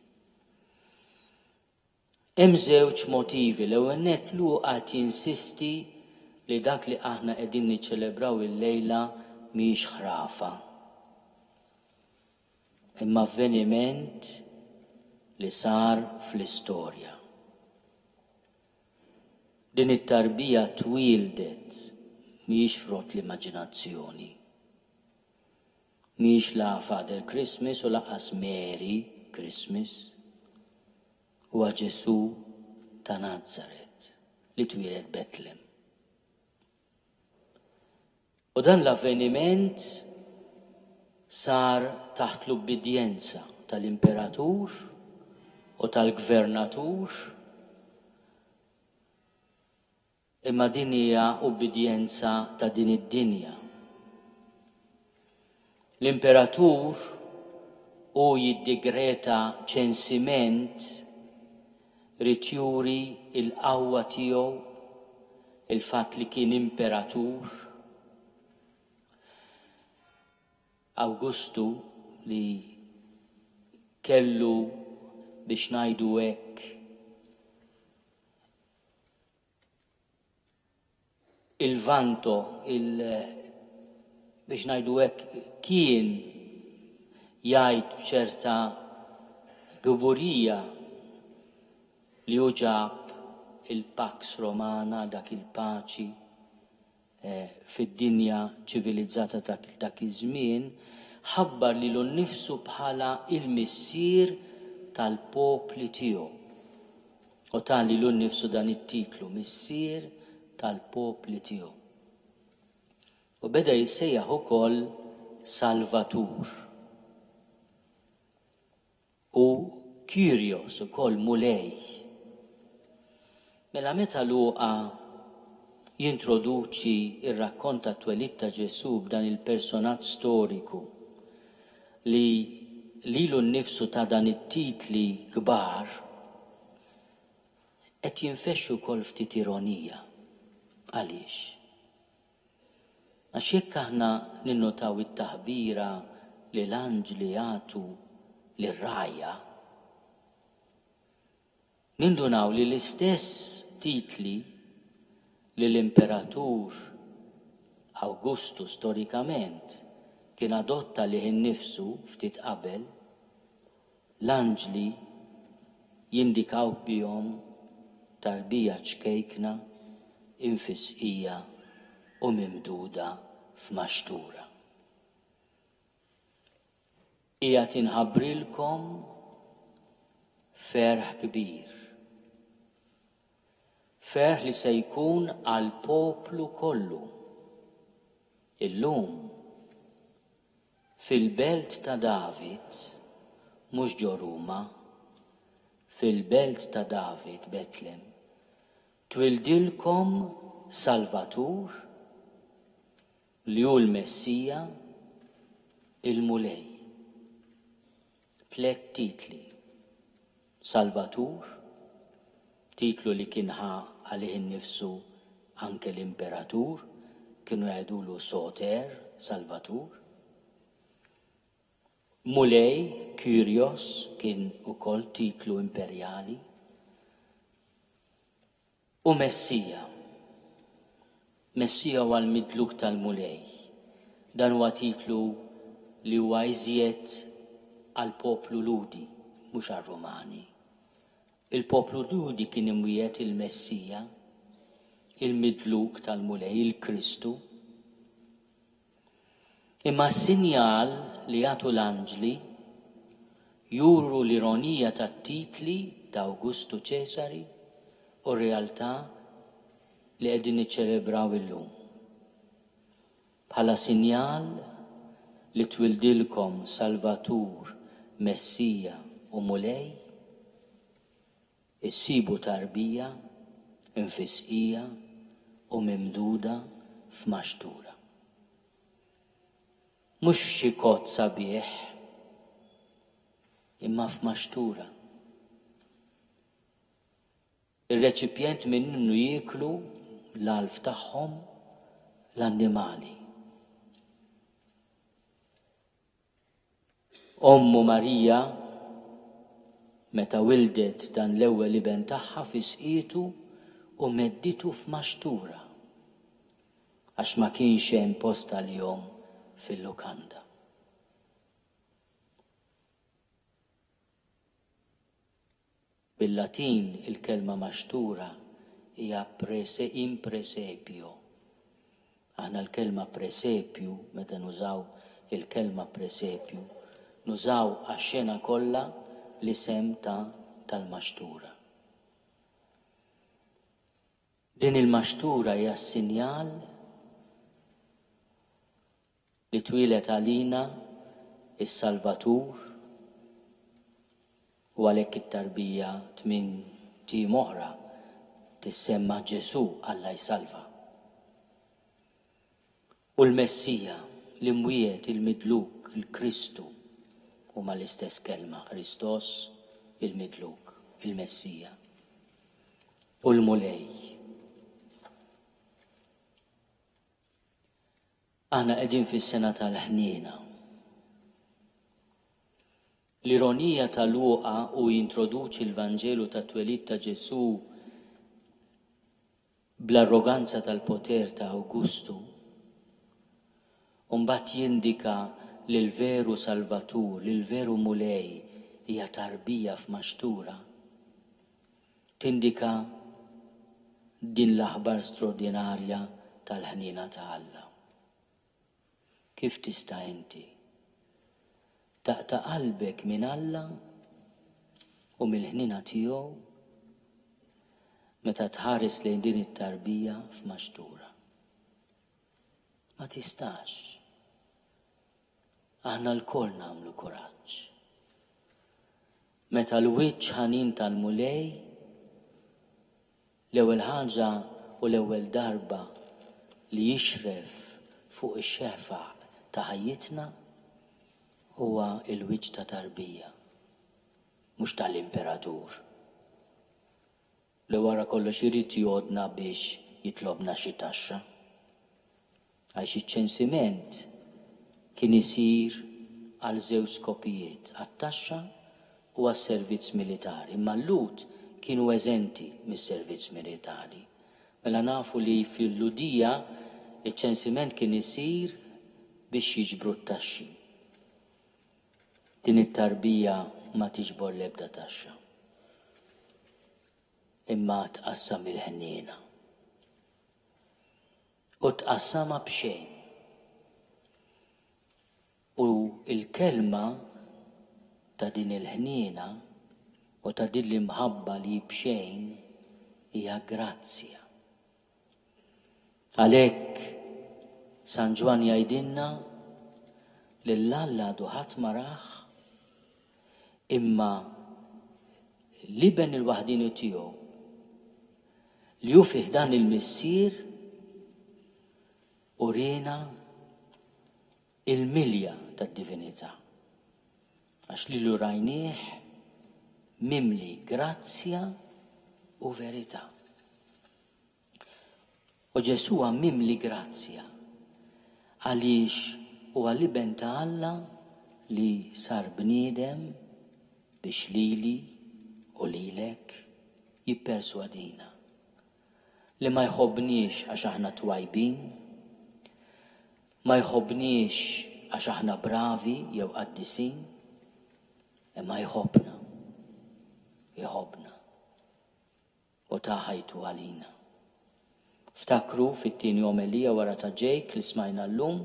S3: Hemm żewġ motivi l-ewwel nett Luqa jinsisti li dak li aħna qegħdin niċċelebraw il-lejla mhix ħrafa. Imma avveniment li sar fl-istorja. Din it-tarbija twildet mhix frott l-immaġinazzjoni. Mhix la Father Christmas u laqas Mary Christmas. Huwa Ġesu ta' Nazaret li twieled Betlem. U dan l-avveniment sar taħt l-ubbidjenza tal-imperatur u tal-gvernatur, imma din hija ubbidjenza ta' din id-dinja. L-imperatur u jiddigreta ċensiment rid juri il-qawwa tiegħu, il-fatt li kien imperatur. Awgustu li kellu biex ngħidu hekk il-vanto, biex ngħidu hekk kien jgħid b'ċerta gburija li uġab il-Pax Romana, dak il-paċi fid-dinja ċivilizzata dak iż-żmien, ħabbar lilu nnifsu bħala il-missier tal-popli tiegħu. U tal lilu nnifsu dan it-titlu, missier tal-popli tiegħu. U beda jissejjaħ ukoll Salvatur. U Kyrios ukoll Mulej. Mela meta Luqa jintroduċi ir-rakkont tat-twelid ta' Ġesu b'dan il-personaġġ storiku li lilu nnifsu ta' dan it-titli kbar qed jinfexxu wkoll ftit ironija. Għaliex? Għax jekk aħna ninnotaw it-taħbira li l-anġli jagħtu lir-rajja, nindunaw li l-istess titli li l-imperatur Awgustu storikament kien adotta liħ innifsu ftit qabel, l-anġli jindikaw bihom tarbija ċkejkna, infisqija u mimduda f'maxtura. Hija tinħabbrilkom ferħ kbir. Ferħ li se jkun għal poplu kollu. Illum fil-belt ta' David, mhux ġo Ruma, fil-belt ta' David, Betlem, twildilkom Salvatur li hu l-Messija il-Mulej. 3 titli. Salvatur, titlu li kienħa għalih innifsu anke l-Imperatur, kienu jgħidulu Soter, Salvatur. Mulej, Kyrios, kien ukoll titlu imperjali. U Messija. Messija huwa l-midluk tal-Mulej. Dan huwa titlu li huwa iżjed għal-poplu Ludi, mhux għar-Rumani. Il-poplu Ludi kien imwiet il-Messija, il-midluk tal-Mulej, il-Kristu. Imma s-sinjal li jagħtu l-anġli juru l-ironija tat-titli ta' Awgustu Ċesari u r-realtà li qegħdin niċċelebraw illum. Bħala sinjal li twildilkom Salvatur, Messija u Mulej, issibu tarbija, infisqija u mimduda f'maxtura. Mhux f'xi kod sabiħ, imma f'maxtura. Ir-reċipjent minnu jieklu l-alf tagħhom l-annimali. Ommu Marija, meta wildet dan l-ewwel iben tagħha fisqietu u medditu f'maxtura, għax ma kienx hemm post tal-jom fil-lukanda. Bil-Latin il-kelma maxtura hija impresepio. Aħna l-kelma presepju, meta nużaw il-kelma presepju, nużaw għax-xena kollha l-isem tal-maxtura. Din il-maxtura hija sinjal li twilet għalina is-Salvatur u għalhekk it-tarbija 8 tim oħra tissemma Ġesu Alla jsalva. U l-Messija, l-imwiet, il-midluk, il-Kristu huma l-istess kelma, Kristos, il-midluk, il-Messija. U l-Mulej. Aħna qegħdin fis-sena tal-ħniena. L-ironija tal-Luqa u jintroduċi l-Vanġelu ta' twelid ta' Ġesu bl-arroganza tal-poter ta' Awgustu, u mbagħad jindika lil veru Salvatur, lil veru Mulej hija tarbija f'maxtura. Tindika din l-aħbar straordinarja tal-ħniena ta' Alla. Kif tista' inti taqta' qalbek minn Alla u mill-ħniena tiegħu meta tħares lejn din it-tarbija f'maxtura? Ma tistax. Aħna l-kol nagħmlu kuraġġ. Meta l-wiċċ ħanin tal-Mulej, l-ewwel ħaġa u l-ewwel darba li jixref fuq ix-xefa' ta' ħajjitna huwa l-wiċċ ta' tarbija, mhux tal-Imperatur. Li wara kollox irid jgħodna biex jitlobna xi taxxa. Għax iċ-ċensiment kien isir għal żewġ skopijiet, għat-taxxa u għas-servizz militari. Imma l-Lut kienu eżenti mis-servizz militari. Mela nafu li fil-Ludija iċ-ċensiment kien isir biex jiġbru t-taxxi. Din it-tarbija ma tiġbor l-ebda taxxa. Imma tqassam il-ħniena. U tqassama b'xejn. U il-kelma ta' din il-ħniena u ta' din l-imħabba li b'xejn hija grazzja. Għalhekk San Ġwan jgħidilna li l-Alla għadu ħadd ma rah, imma l-iben il-waħdini tiegħu li hu fih dan il-missier urina il-milja tad-divinità. Għax li lu rajnieħ mimli grazzja u verità. U Ġesu mimli grazzja għaliex u għal-liben ta' Alla li sar bniedem biex lili u lilek jipperswadina li ma jħobbniex għax aħna twajbin, ma jħobbniex għax aħna bravi jew qaddisin, imma jħobbna u ta' ħajtu għalina. Ftakru fit-tieni omelija wara ta' Ġejk li smajna llum,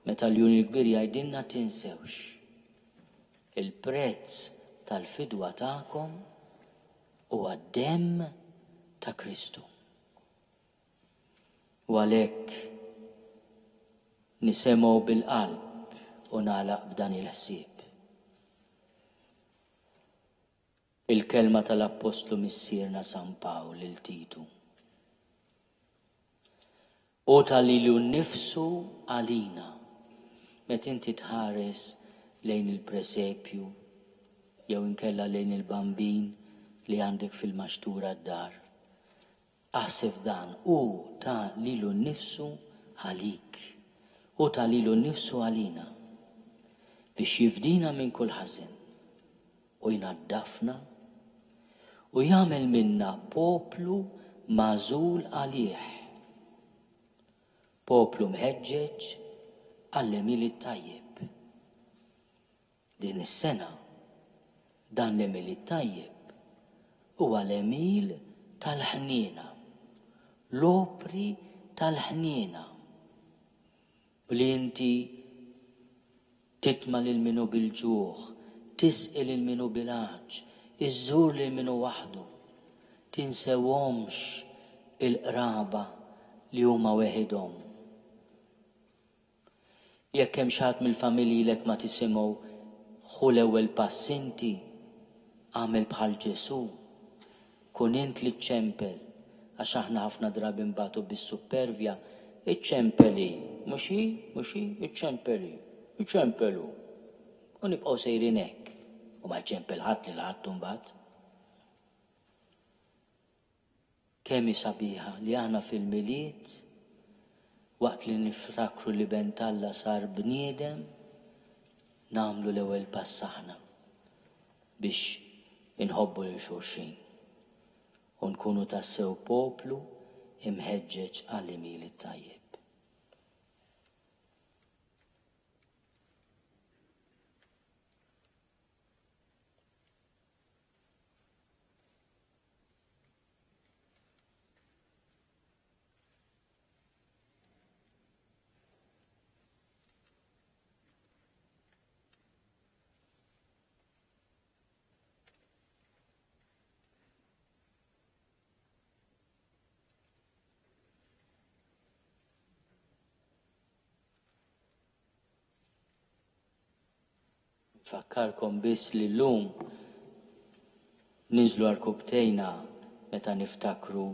S3: meta l-Juni l-Kbir jgħidilna tinsewx il-prezz tal-fidwa tagħkom huwa d-demm ta' Kristu. U għalhekk nisemgħu bil-qalb u nagħlaq b'dan il-ħsieb. Il-kelma tal-Apostlu missierna San Pawl lil Titu. U tal-lilu nnifsu għalina, met inti tħares lejn il-presepju, jew inkella lejn il-bambin li għandek fil-maxtura d-dar. Aħseb dan, u ta' lilu nnifsu għalik, u ta' lilu nnifsu għalina, biex jifdina minn kull ħażin, u jnaddafna, u jagħmel minna poplu mażul għalih. Poplu mħeġġeġ għall-emili tajjeb. Din is-sena dan l-emili tajjeb huwa l-emil tal-ħniena, l-opri tal-ħniena. Li inti titma' lil minu bil-ġuħ, tisqi lil minu bil-għaġġ, iżżur lil minu waħdu, tinsewhomx il-qraba li huma weħidhom. Jekk hemm xi ħadd mill-familji lek ma tisimgħu ħu l-ewwel pass inti, għamel bħal Ġesu, kun int li ċempel, għax aħna ħafna drabi mbagħtu bis-supervja, iċċempeli, mhux iċċempelu. U nibqgħu sejrin hekk, u ma jċempel ħadd li l-ħadd mbagħad. Kemm hi sabiħa li aħna fil-miliet waqt li nifrakru li bentalla sar bniedem nagħmlu l-ewwel pass aħna biex inħobbu lil xulxin u nkunu tassew poplu imħeġġeġ għall-imili tajjeb. Fakkarkom biss li llum niżlu għal-kubtejna meta niftakru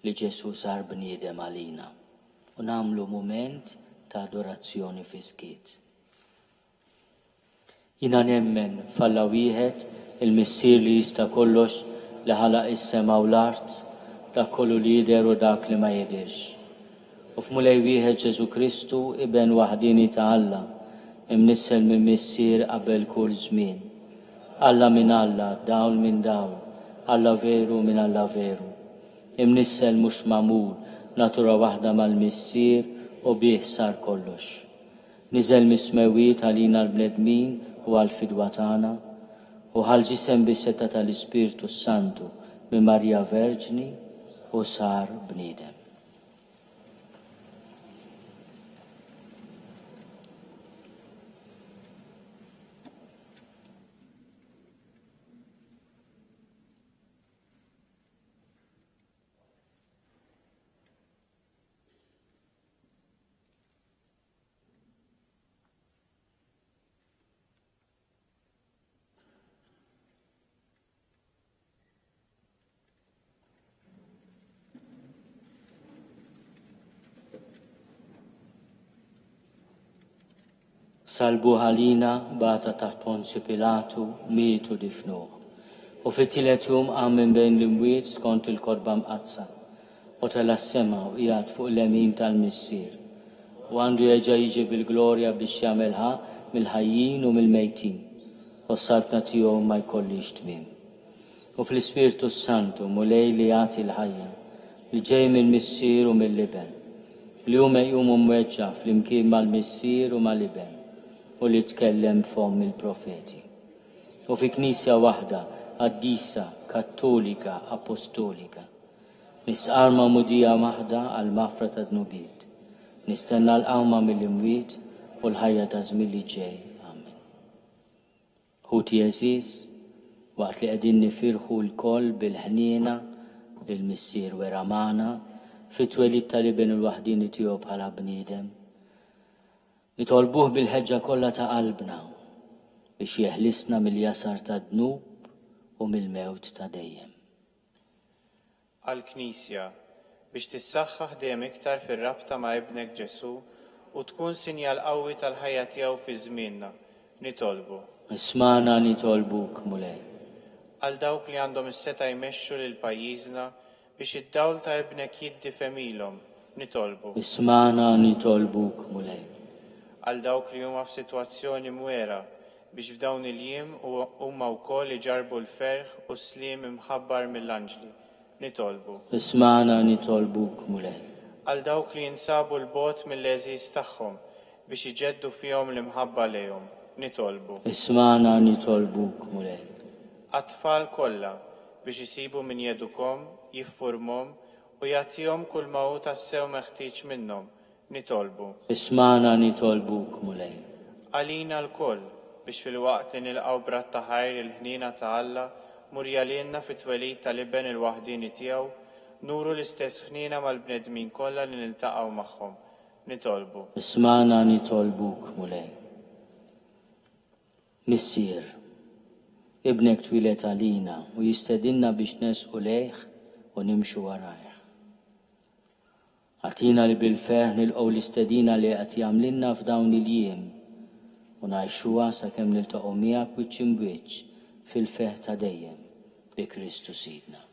S3: li Ġesu sar bniedem għalina u nagħmlu mument ta' adorazzjoni fi skiet. Jiena nemmen f'Alla wieħed il-missier li jista' kollox li ħalaq is-sema u l-art, dak kollu li jidher u dak li ma jidhirx. U f'mulej wieħed Ġesu Kristu iben waħdini ta' Alla, imnissel minn missier qabel kull żmien. Alla minn Alla, dawl minn dawl, Alla veru minn Alla veru. Imnissel mhux magħmul, natura waħda mal-missier u bih sar kollox. Niżel mismewit għalina l-bnedmin u għal-fidwa tagħna u ħal-ġisem bis-seta tal-Ispirtu Santu minn Marja Verġni u sar bniedem. salbu ħalina bata taħt Ponzi Pilatu, mietu difnuħ. U fit-tielet jum qam minn bejn l-imwiet skont il-korba mqazza. U tela s-sema u qiegħed fuq l-emin tal-missier. U għandu jerġa' jiġi bil-glorja biex jagħmelha mill-ħajjin u mill-mejtin. U s-saltna tiegħu ma jkollix tmiem. U fl-Ispirtu Santu mulej li jagħti l-ħajja li ġej mill-missier u mill-liben. Li hu meqjum u mweġġa flimkien mal-missier u mal-liben u li tkellem fom il-profeti. U fi knisja waħda qaddisa, kattolika, apostolika. Nistqarma mudija waħda għal mafra ta' dnubiet. Nistenna l-qawma mill-imwiet u l-ħajja ta' żmien li ġej. Amen. Ħuti Eżiż, waqt li qegħdin nifirħu l-koll bil-ħniena lill-missier wera magħna fit-twelid tal-iben il-waħdini tiegħu bħala bniedem. Nitolbuh bil-ħeġġa kollha ta' qalbna biex jeħlisna mill-jasar ta' dnub u mill-mewt ta' dejjem.
S10: Għal-Knisja biex tissaħħaħ dejjem iktar fir-rabta ma' ibnek Ġesu u tkun sinjal qawwi tal-ħajja tiegħu fi żmienna. Nitolbu.
S3: Ismana nitolbuk mulej.
S10: Għal dawk li għandhom is-seta' jmexxu lil pajjiżna biex id-dawl ta' ibnek jiddifhem ilhom. Nitolbu.
S3: Ismana nitolbuk mulej.
S10: Għal dawk li huma f'sitwazzjoni mwera biex f'dawn il-jiem huma wkoll iġarbu l-ferħ u s-sliem imħabbar mill-anġli. Nitolbu.
S3: Ismana nitolbuk mulej.
S10: Għal dawk li jinsabu l-bot mill-eżiż tagħhom biex iġeddu fihom l-imħabba lejhom. Nitolbu.
S3: Ismana nitolbuk mulej.
S10: Għat-tfal kollha biex isibu min jedukom, jiffurmhom u jagħtihom kull ma hu tassew meħtieġ minnhom. Nitolbu.
S3: Ismana nitolbuk mulej.
S10: Għalina l-koll biex fil-waqt li nilqgħu brat ta' ħajr il-ħnina ta' Alla murjalilna fit-twelid tal-iben il-waħdini tiegħu, nuru l-istess ħnina mal-bnedmin kollha li niltaqgħu magħhom. Nitolbu.
S3: Ismana nitolbuk mulej. Missier, ibnek twilet għalina u jistedinna biex nesqu lejh u nimxu warajh. Għatina li bil-ferħ nilqgħu l-istedina li qed jagħmlilna f'dawn il-jiem u ngħixuha sakemm niltaqgħu miegħek wiċċ imwiċċ fil-ferħ ta' dejjem bi Kristu Sidna.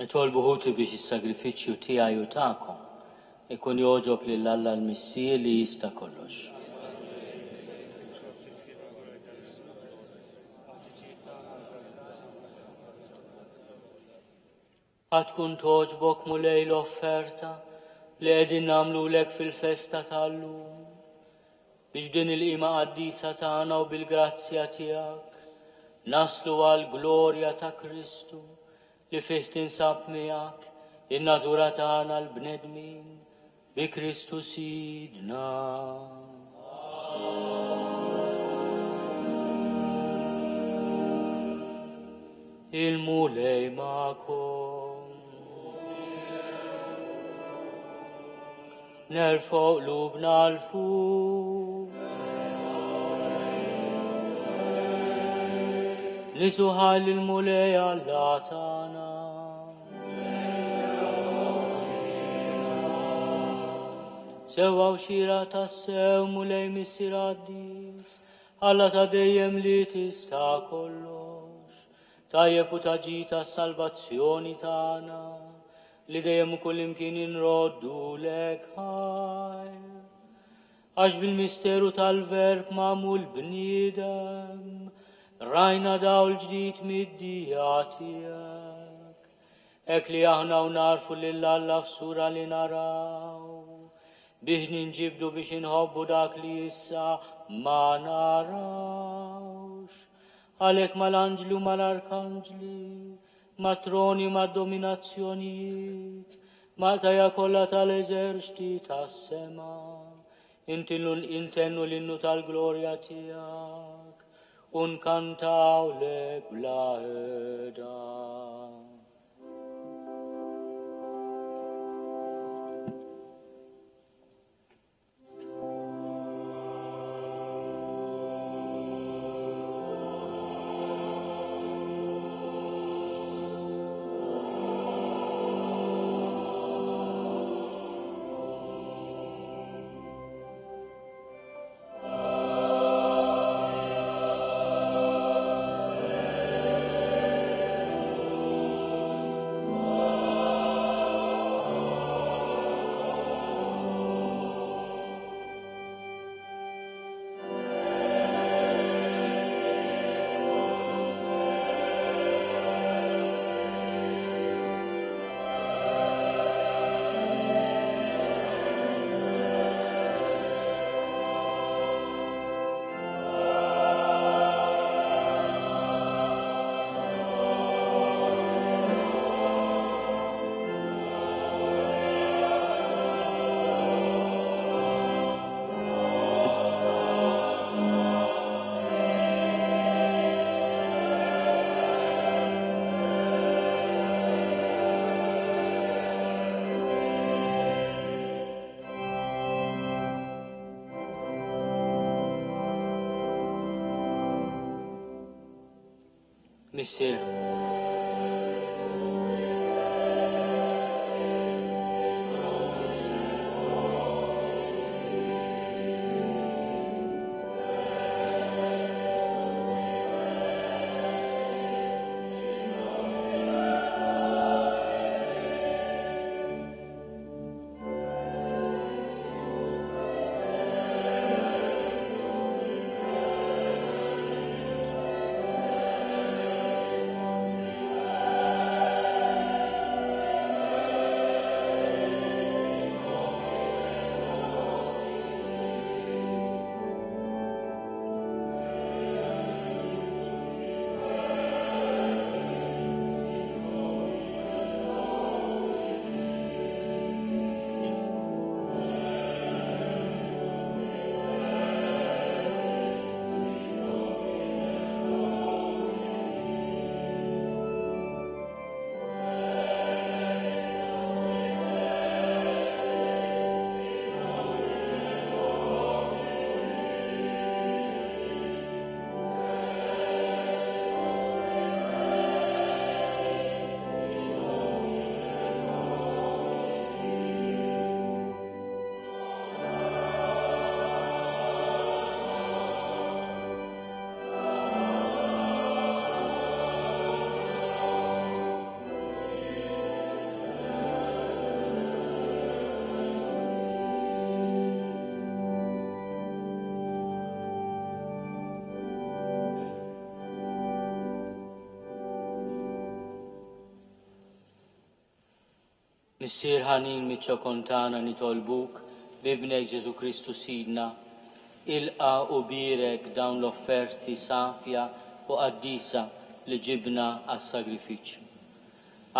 S3: Nitolbu ħuti biex is-sagrifiċċju tiegħi u tagħkom ikun jogħġob lil Alla l-Missija li jista' kollox. Tkun toġbok mulej l-offerta li qegħdin nagħmlulek fil-festa tal-lum biex din il-qima qaddisa tagħna u bil-grazzja tiegħek naslu għal glorja ta' Kristu li fih tinsab miegħek in-natura tagħna l-bnedmin bi Kristu Sidna. Il-mulej ma'kom. Nerfgħu qlubna l-fuq. Nisuħal il-mulej Alla tagħna. Sewwa xira tassew mulej missier Qaddis, Alla ta' dejjem li tista' kollox. Tajjeb u taġi tas-salvazzjoni tagħna li dejjem ukoll imkien inroddu lek ħajr. Għax bil-misteru tal-verb magħmul bniedem, rajna dawl ġdid mid-dija tiegħek. Hekk li aħna u narfu lil Alla f'sura li naraw, biex ninġibdu biex inħobbu dak li issa ma narawx. Għalhekk mal-anġli u mal-arkanġli, matroni ma' dominazzjonijiet, ma' tajja kollha tal-eżerċiti tas-sema, intennu l-innu tal-glorja tiegħek u nkantaw lek bla ħeda. Missier. Missir ħanin mitċokontana nitolbuk bibnek Ġesu Kristu sidna, ilqa u birek dawn l-offerti safja u qaddisa li ġibna għas-sagrifiċċju.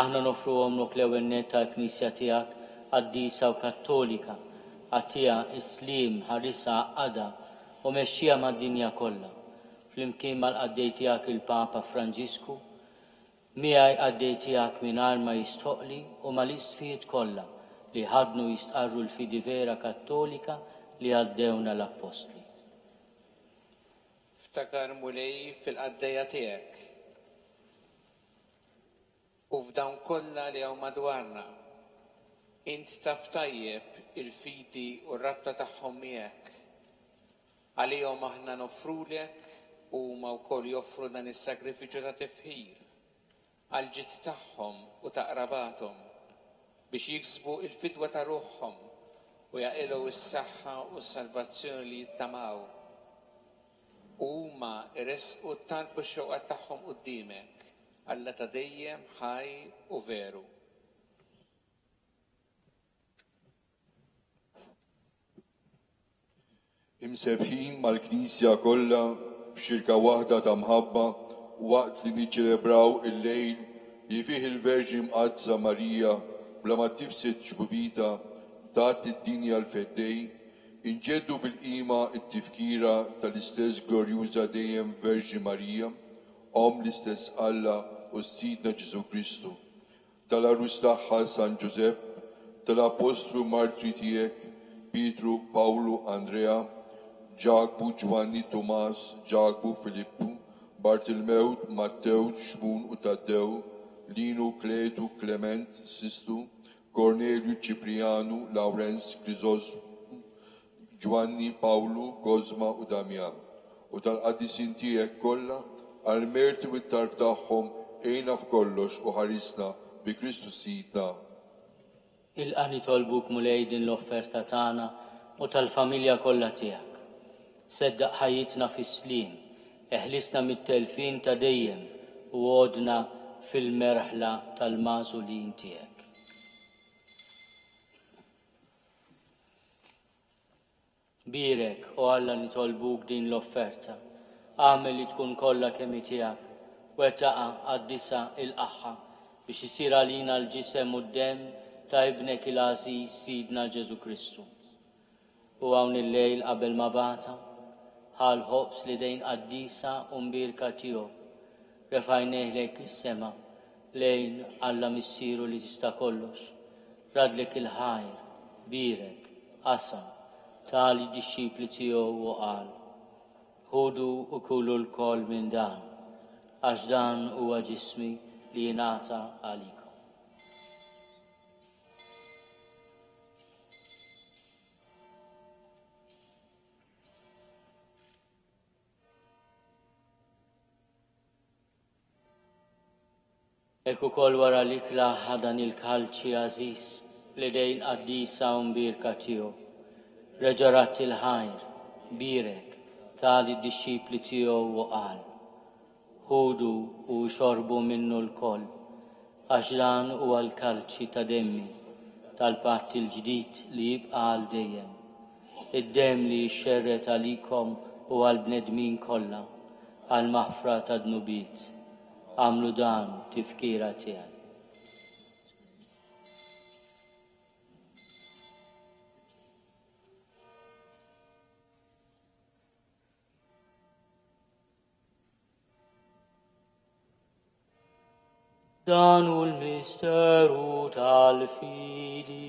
S3: Aħna nofruhom nok l-ewwel net tal-Knisja tiegħek qaddisa u kattolika, għatija islim ħarisa għada u mexxija mad-dinja kollha. Flimkien mal-qaddej tiegħek il-Papa Franġisku, miegħi qaddej tiegħek mingħajr ma jistoqli u mal-istfijiet kollha li ħadnu jistqarru l-fidi vera kattolika li għaddewna l-Apostli.
S11: Ftakar mulej fil-qaddejja tiegħek u f'dawn kollha li hawn madwarna. Int taf tajjeb il-fidi u r-rabta tagħhom miegħek. Għalihom aħna nofrulek u huma wkoll joffru dan is-sagrifiċċju ta' tifħir għal-ġid tagħhom u ta' qrabathom biex jiksbu il-fidwa ta' ruħhom u jaqilgħu s-saħħa u s-salvazzjoni li jittamaw. Huma jresqu t-talb u x-xewqat tagħhom quddiemek Alla ta' dejjem ħaj u veru.
S1: Imsebħin mal-Knisja kollha b'xirka waħda ta' mħabba waqt li niċċelebraw il-lejl li fih il-Verġi Mqadsa Marija bla ma tifsed ġbubita tat id-dinja l-feddej, inġeddu bil-qima it-tifkira tal-istess glorjuża dejjem Verġi Marija, Om l-istess Alla u Stidna Ġesu Kristu, tal-arus tagħha San Ġusepp, tal-Apostlu Martri tiegħek Pietru, Pawlu, Andrea, Ġakbu, Ġwanni, Tomas, Ġakbu, Filippu, Bartilmew, Mattew, Xmun u Taddew, Linu, Kletu, Klement, Sistu, Corneliu, Ciprianu, Lawrence, Crisosmu, Ġwanni, Pawlu, Kozma u Damjan. U tal-qaddisin tiegħek kollha għal-merti u t-tarb tagħhom ejna f'kollox u ħarisna bi Kristu Sidna.
S3: Il-qani tolbuk mulej din l-offerta tagħna u tal-familja kollha tiegħek. Seddaq ħajjitna fis-slim, eħlisna mit-telfin ta' dejjem u għodna fil-merħla tal-mażulin tiegħek. Birek u Alla nitolbuk din l-offerta, għamel li tkun kollha kemm tiegħek, wettaqa għaddisa il-qaħħa biex isir għalina l-ġisem u d-dem ta' ibnek il-għażiż Sidna Ġesu Kristu. U hawn il-lejl qabel ma bata, ħal ħobs li dejn qaddisa u mbirka tiegħu, refajneh lejk is-sema, lejn Alla missieru li tista' kollox, radlek il-ħajr, birek, qasam, tali disċipli tiegħu u qal, ħudu u kulu l-koll minn dan, għax dan huwa ġismi li jingħata għalikom. Ekku kol wara l-ikla ħadan il-kalċi għażiż li dejn qaddisa u mbirka tiegħu. Reġarat il-ħajr, birek, tali d-disċipli tiegħu u qal, ħudu u xorbu minnu l-koll, għax dan huwa l-kalċi ta' demmi tal-patt il-ġdid li jibqa' għal dejjem. Id-dem li jxerret għalikom u għal-bnedmin kollha għal-maħfra ta' dnubiet. Għamlu dan tifkira tiegħek. Dan hu l-misteru tal-fidi.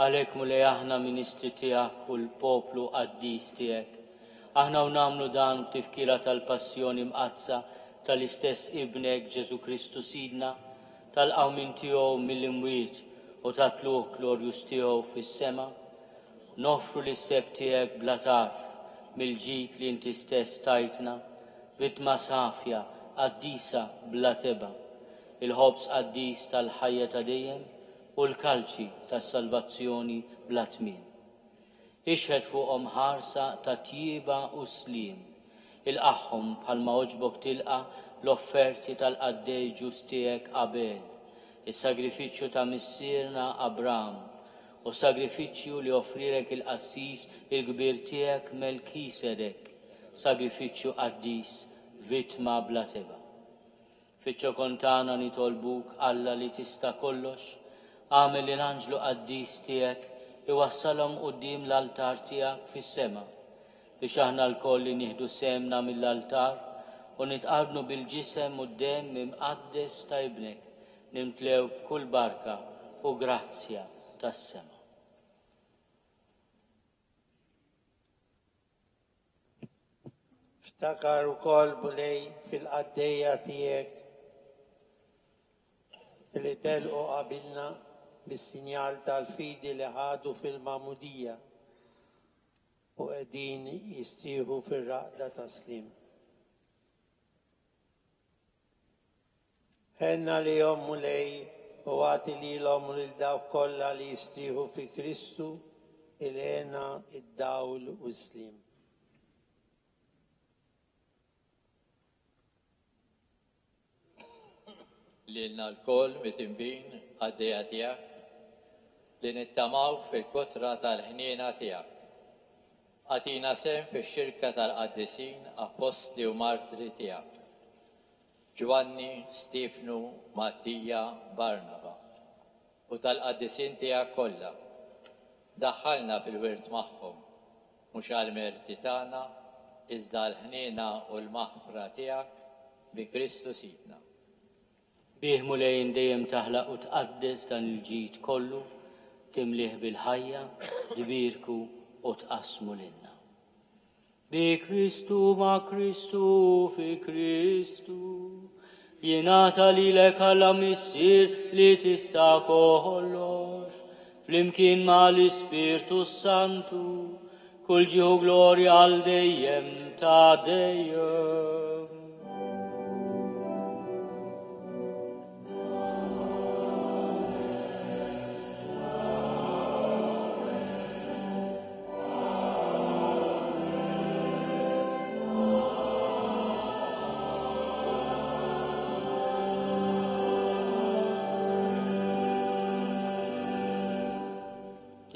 S3: Għalek mulej aħna ministri tijak u l-poplu għaddis tijak. Aħna u namlu dan tifkira tal-passjoni mqazza tal-istess ibnek Ġesu Kristu sidna, tal-qawmin tiegħu mill-imwiet u tal-tluħ glorjus tiegħu fis-sema. Nofru l-seb tiegħek bla tarf mill-ġid li inti stess tajtna, vittma safja qaddisa bla teba, il-ħobs qaddis tal-ħajja ta' dejjem u l-kalċi tas-salvazzjoni bla tmiem. Ixħed fuqhom ħarsa ta' tjieba u slim, il-qaħħom bħalma oġbok tilqa l-offerti tal-qaddej ġus tiegħek Abel, is-sagrifiċċju ta' missierna Abram u sagrifiċċju li offrirek il-qassis il-kbir tiegħek Melkisedek, sagrifiċċju qaddis vittma bla teba. Fiċċo kontana nitolbuk Alla li tista' kollox, għamel li l-anġlu qaddis tiegħek iwassalhom quddiem l-altar tiegħek fis-sema biex aħna l-koll li nieħdu semna mill-altar u nitqabnu bil-ġisem u d-dem mimqaddes ta' ibnek, nimtlew kull barka u grazzja tas-sema.
S12: Ftakar ukoll bulej fil-qaddejja tiegħek li telqu qabilna bis-sinjal tal-fidi li ħadu fil-Mamudija u qegħdin jistieħu fir-raqda taslim. Ħenna li jom mulej u għati li l-om lil dawk kollha li jistieħu fi Kristu il-għena id-dawl u slim.
S13: Li l-koll mitimbin għaddeja tijak, li nittamaw fil-kotra tal-ħniena tijak. Għatina sem fil-xirka tal-qaddisin apostli u martri tijak. Giovanni, Stefnu, Mattija, Barnaba. U tal-qaddisin tijak kolla. Daħħalna fil-wirt maħħom, mux għal-merti tana, iżda l-ħniena u l-maħfra tijak bi Kristu sidna.
S3: Bih mulejn dejjem taħlaq u tqaddes dan il-ġid kollu, timliħ bil-ħajja, dbirku u tqasmu lilna. Bi Kristu ma' Kristu fi Kristu, jingħata lilek Alla missier li tista' kollox, flimkien ma' l-Ispirtu Santu, kull ġieħu glorja għal dejjem ta' dejjem.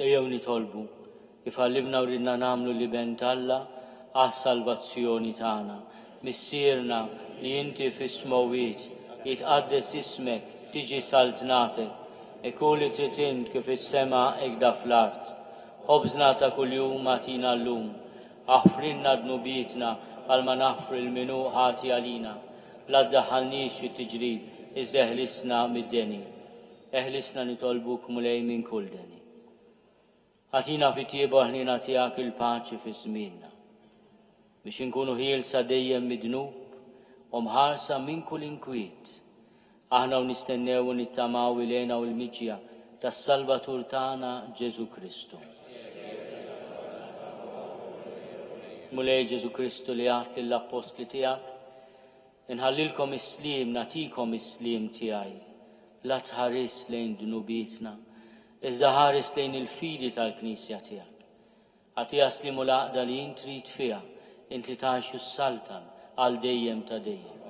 S3: Ejjew nitolbu kif għallibna u ridna nagħmlu li bent Alla għas-salvazzjoni tagħna. Missierna li inti fis-smowiet jitqaddes ismek tiġi saltnatek, ikun li trid int kif is-sema hekk fl-art. Ħobżna ta' kuljum agħtina llum, aħfrinna dnubietna bħalma naħfru l-minu ħati għalina. La ddaħħalniex fit-tiġrid, iżda eħlisna mid-deni. Eħlisna nitolbuk mulej minn kull deni. Għatina fi tiebu ħnina tijak il-paċi fi żmienna, biex inkunu ħielsa dejjem midnub u mħarsa minn kull inkwiet. Aħna u nistennew u nittamaw ilena u l-miġja tas-Salvatur tagħna Ġesu Kristu. Mulej Ġesu Kristu li għat lill-apostli tijak, inħallilkom is-slim, natikom is-slim tijaj, la tħares lejn dnubietna, iżda ħares lejn il-fidi tal-Knisja tiegħek. Għati jaslimu l-għaqda li int trid fiha, int li tgħixu s-saltan għal dejjem ta' dejjem.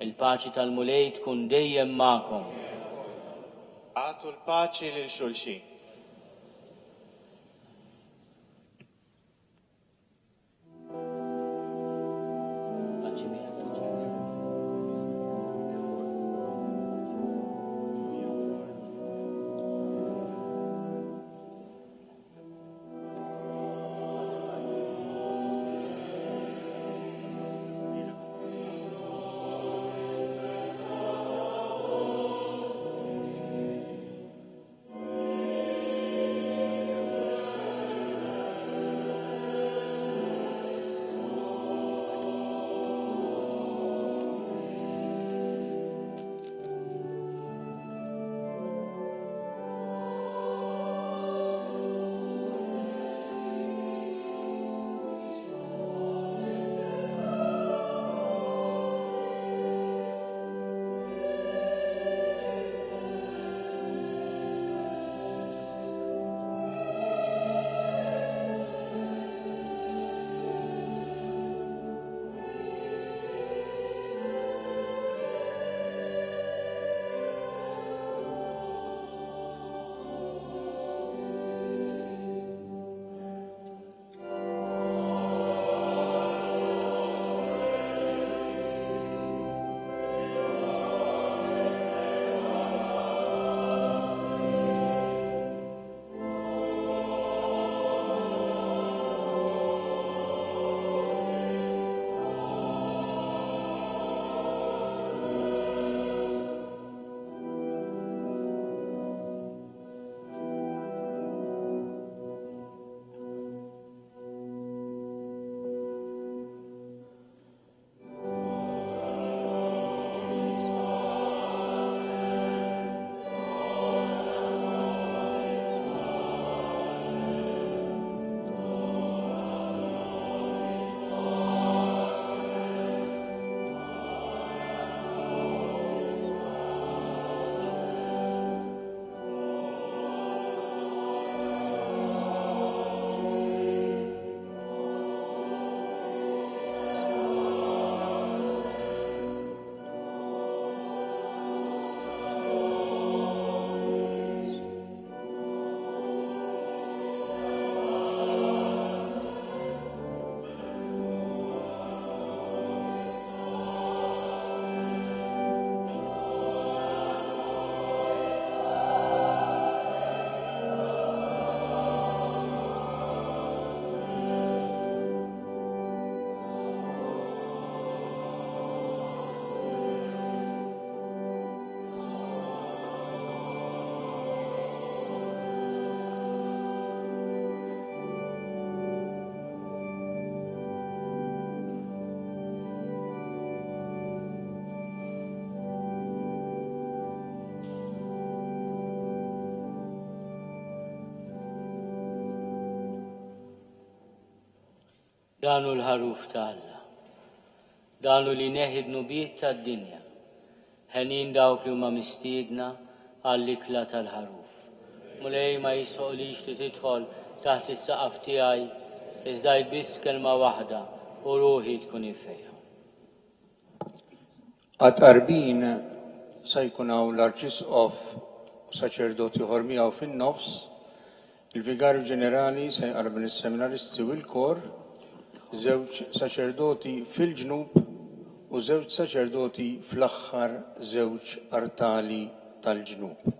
S3: Il-paċi tal-mulej tkun dejjem magħkom.
S10: Għatu l-paċi lil xulxin.
S3: danu l-ħaruf ta' Alla, danu li neħid nubiet ta' dinja, ħenin dawk li huma mistiedna għall-ikla tal-ħaruf. Mulej ma jisqolix li tidħol taħt is-saqaf tiegħi iżda biss kelma waħda u ruħi tkun ifejha.
S14: Għat-qarbin se jkun hawn l-Arċisqof u saċerdoti oħor miegħu fin-nofs, il-Vigarju Ġenerali se jqarbin is-seminaristi u l-kor, żewġ saċerdoti fil-ġnub u żewġ saċerdoti fl-aħħar żewġ artali tal-ġnub.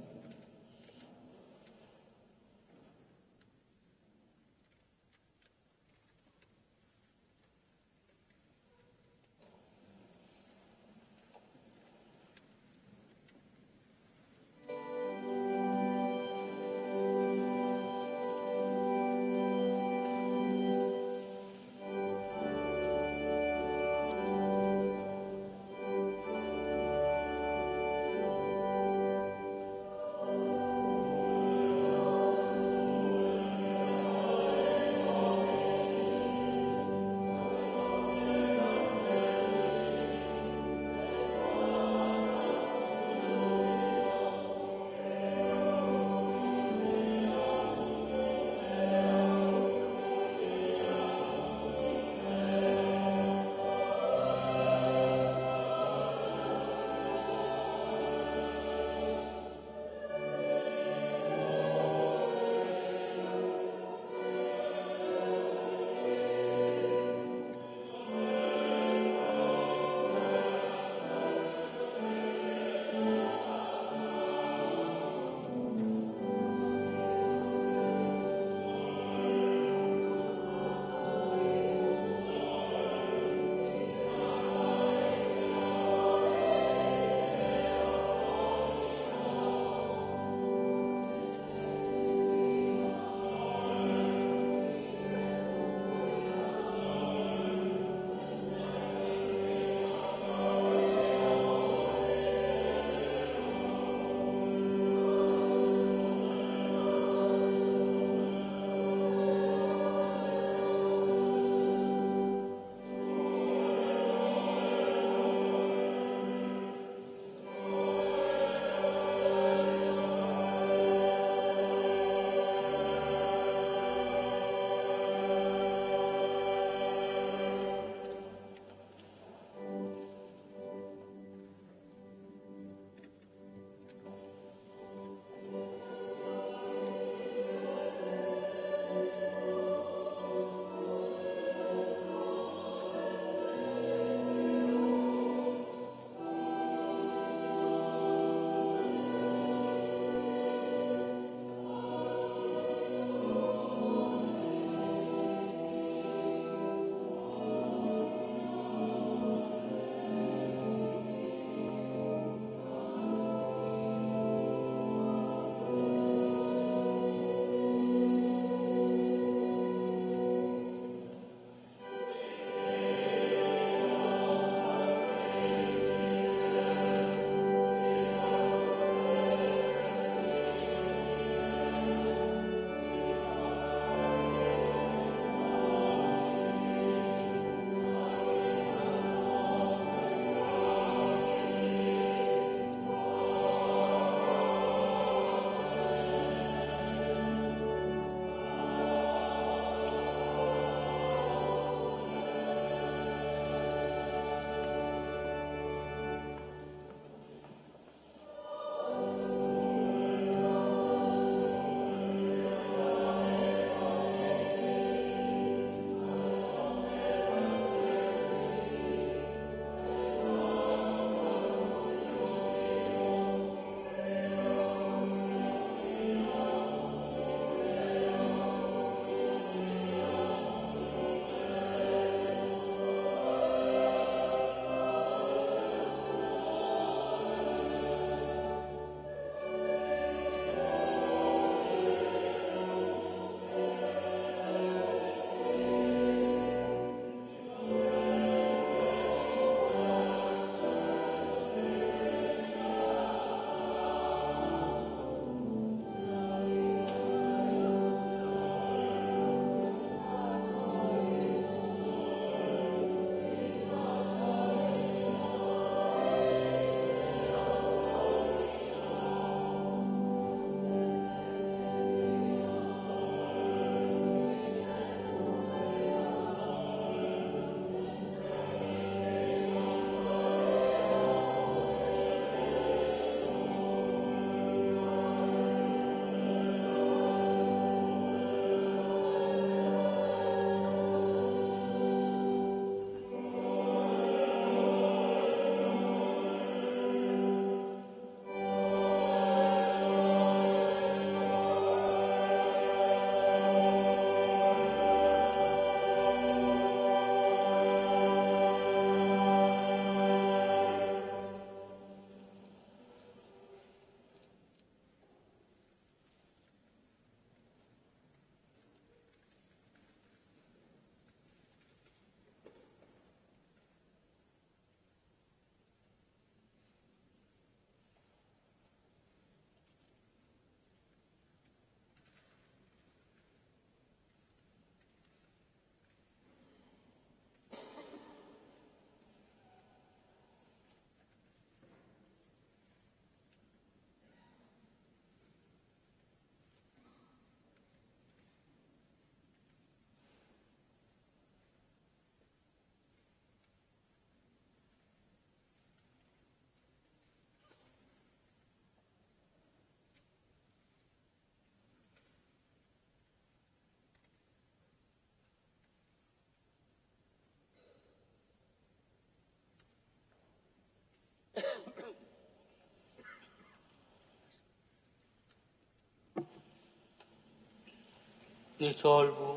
S3: nitolbu.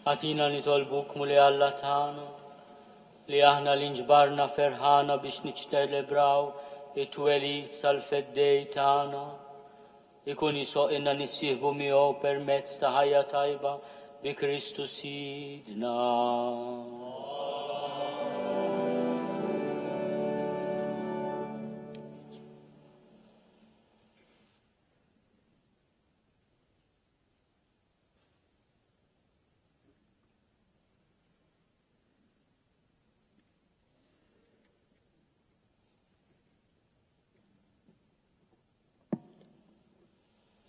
S3: Għatina nitolbuk muli Alla tagħna li aħna li nġbarna ferħana biex niċċelebraw it-twelid tal-feddej tagħna ikun jisoqilna nissieħbu miegħu permezz ta' ħajja tajba bi Kristu Sidna.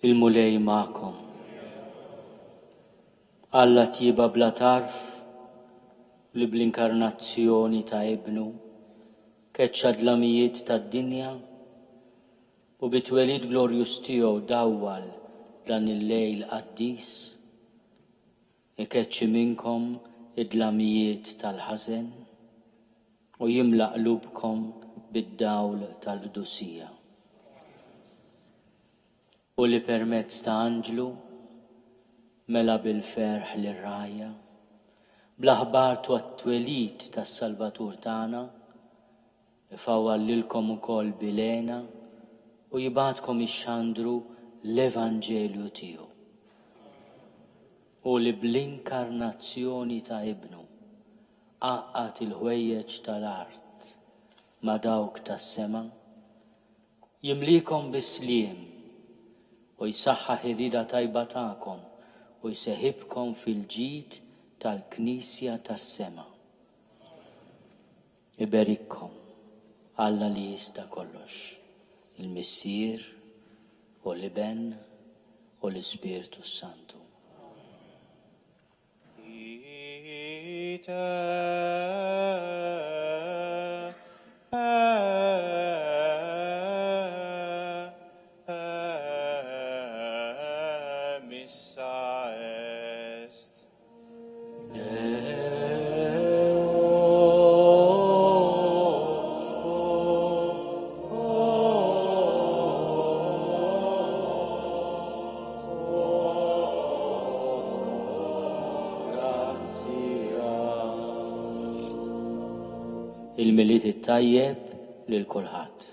S3: Il-mulej ma'kom. Alla tjiba bla tarf li bl-inkarnazzjoni ta' ibnu keċċa dlamijiet ta' dinja u bitwelid glorjus tiegħu dawwal dan il-lejl qaddis ikeċċi minkom id-dlamijiet tal-ħażen u jimla qlubkom bid-dawl tal-qdusija. U li permezz ta' anġlu mela bil-ferħ lir-rajja bl-aħbar twelid tas-Salvatur tagħna ifawwal lilkom ukoll bilena u jibatkom ix-xandru l-Evanġelju tiegħu. U li bl-inkarnazzjoni ta' ibnu għaqqat il-ħwejjeġ tal-art ma' dawk tas-sema jimlikom bis-sliem u jsaħħaħ ir-rida tajba tagħkom u jseħibkom fil-ġid tal-Knisja tas-sema. Iberikkom Alla li jista' kollox, il-Missier u l-Iben u l-Ispirtu Santu. Il-miliet it-tajjeb lil kulħadd.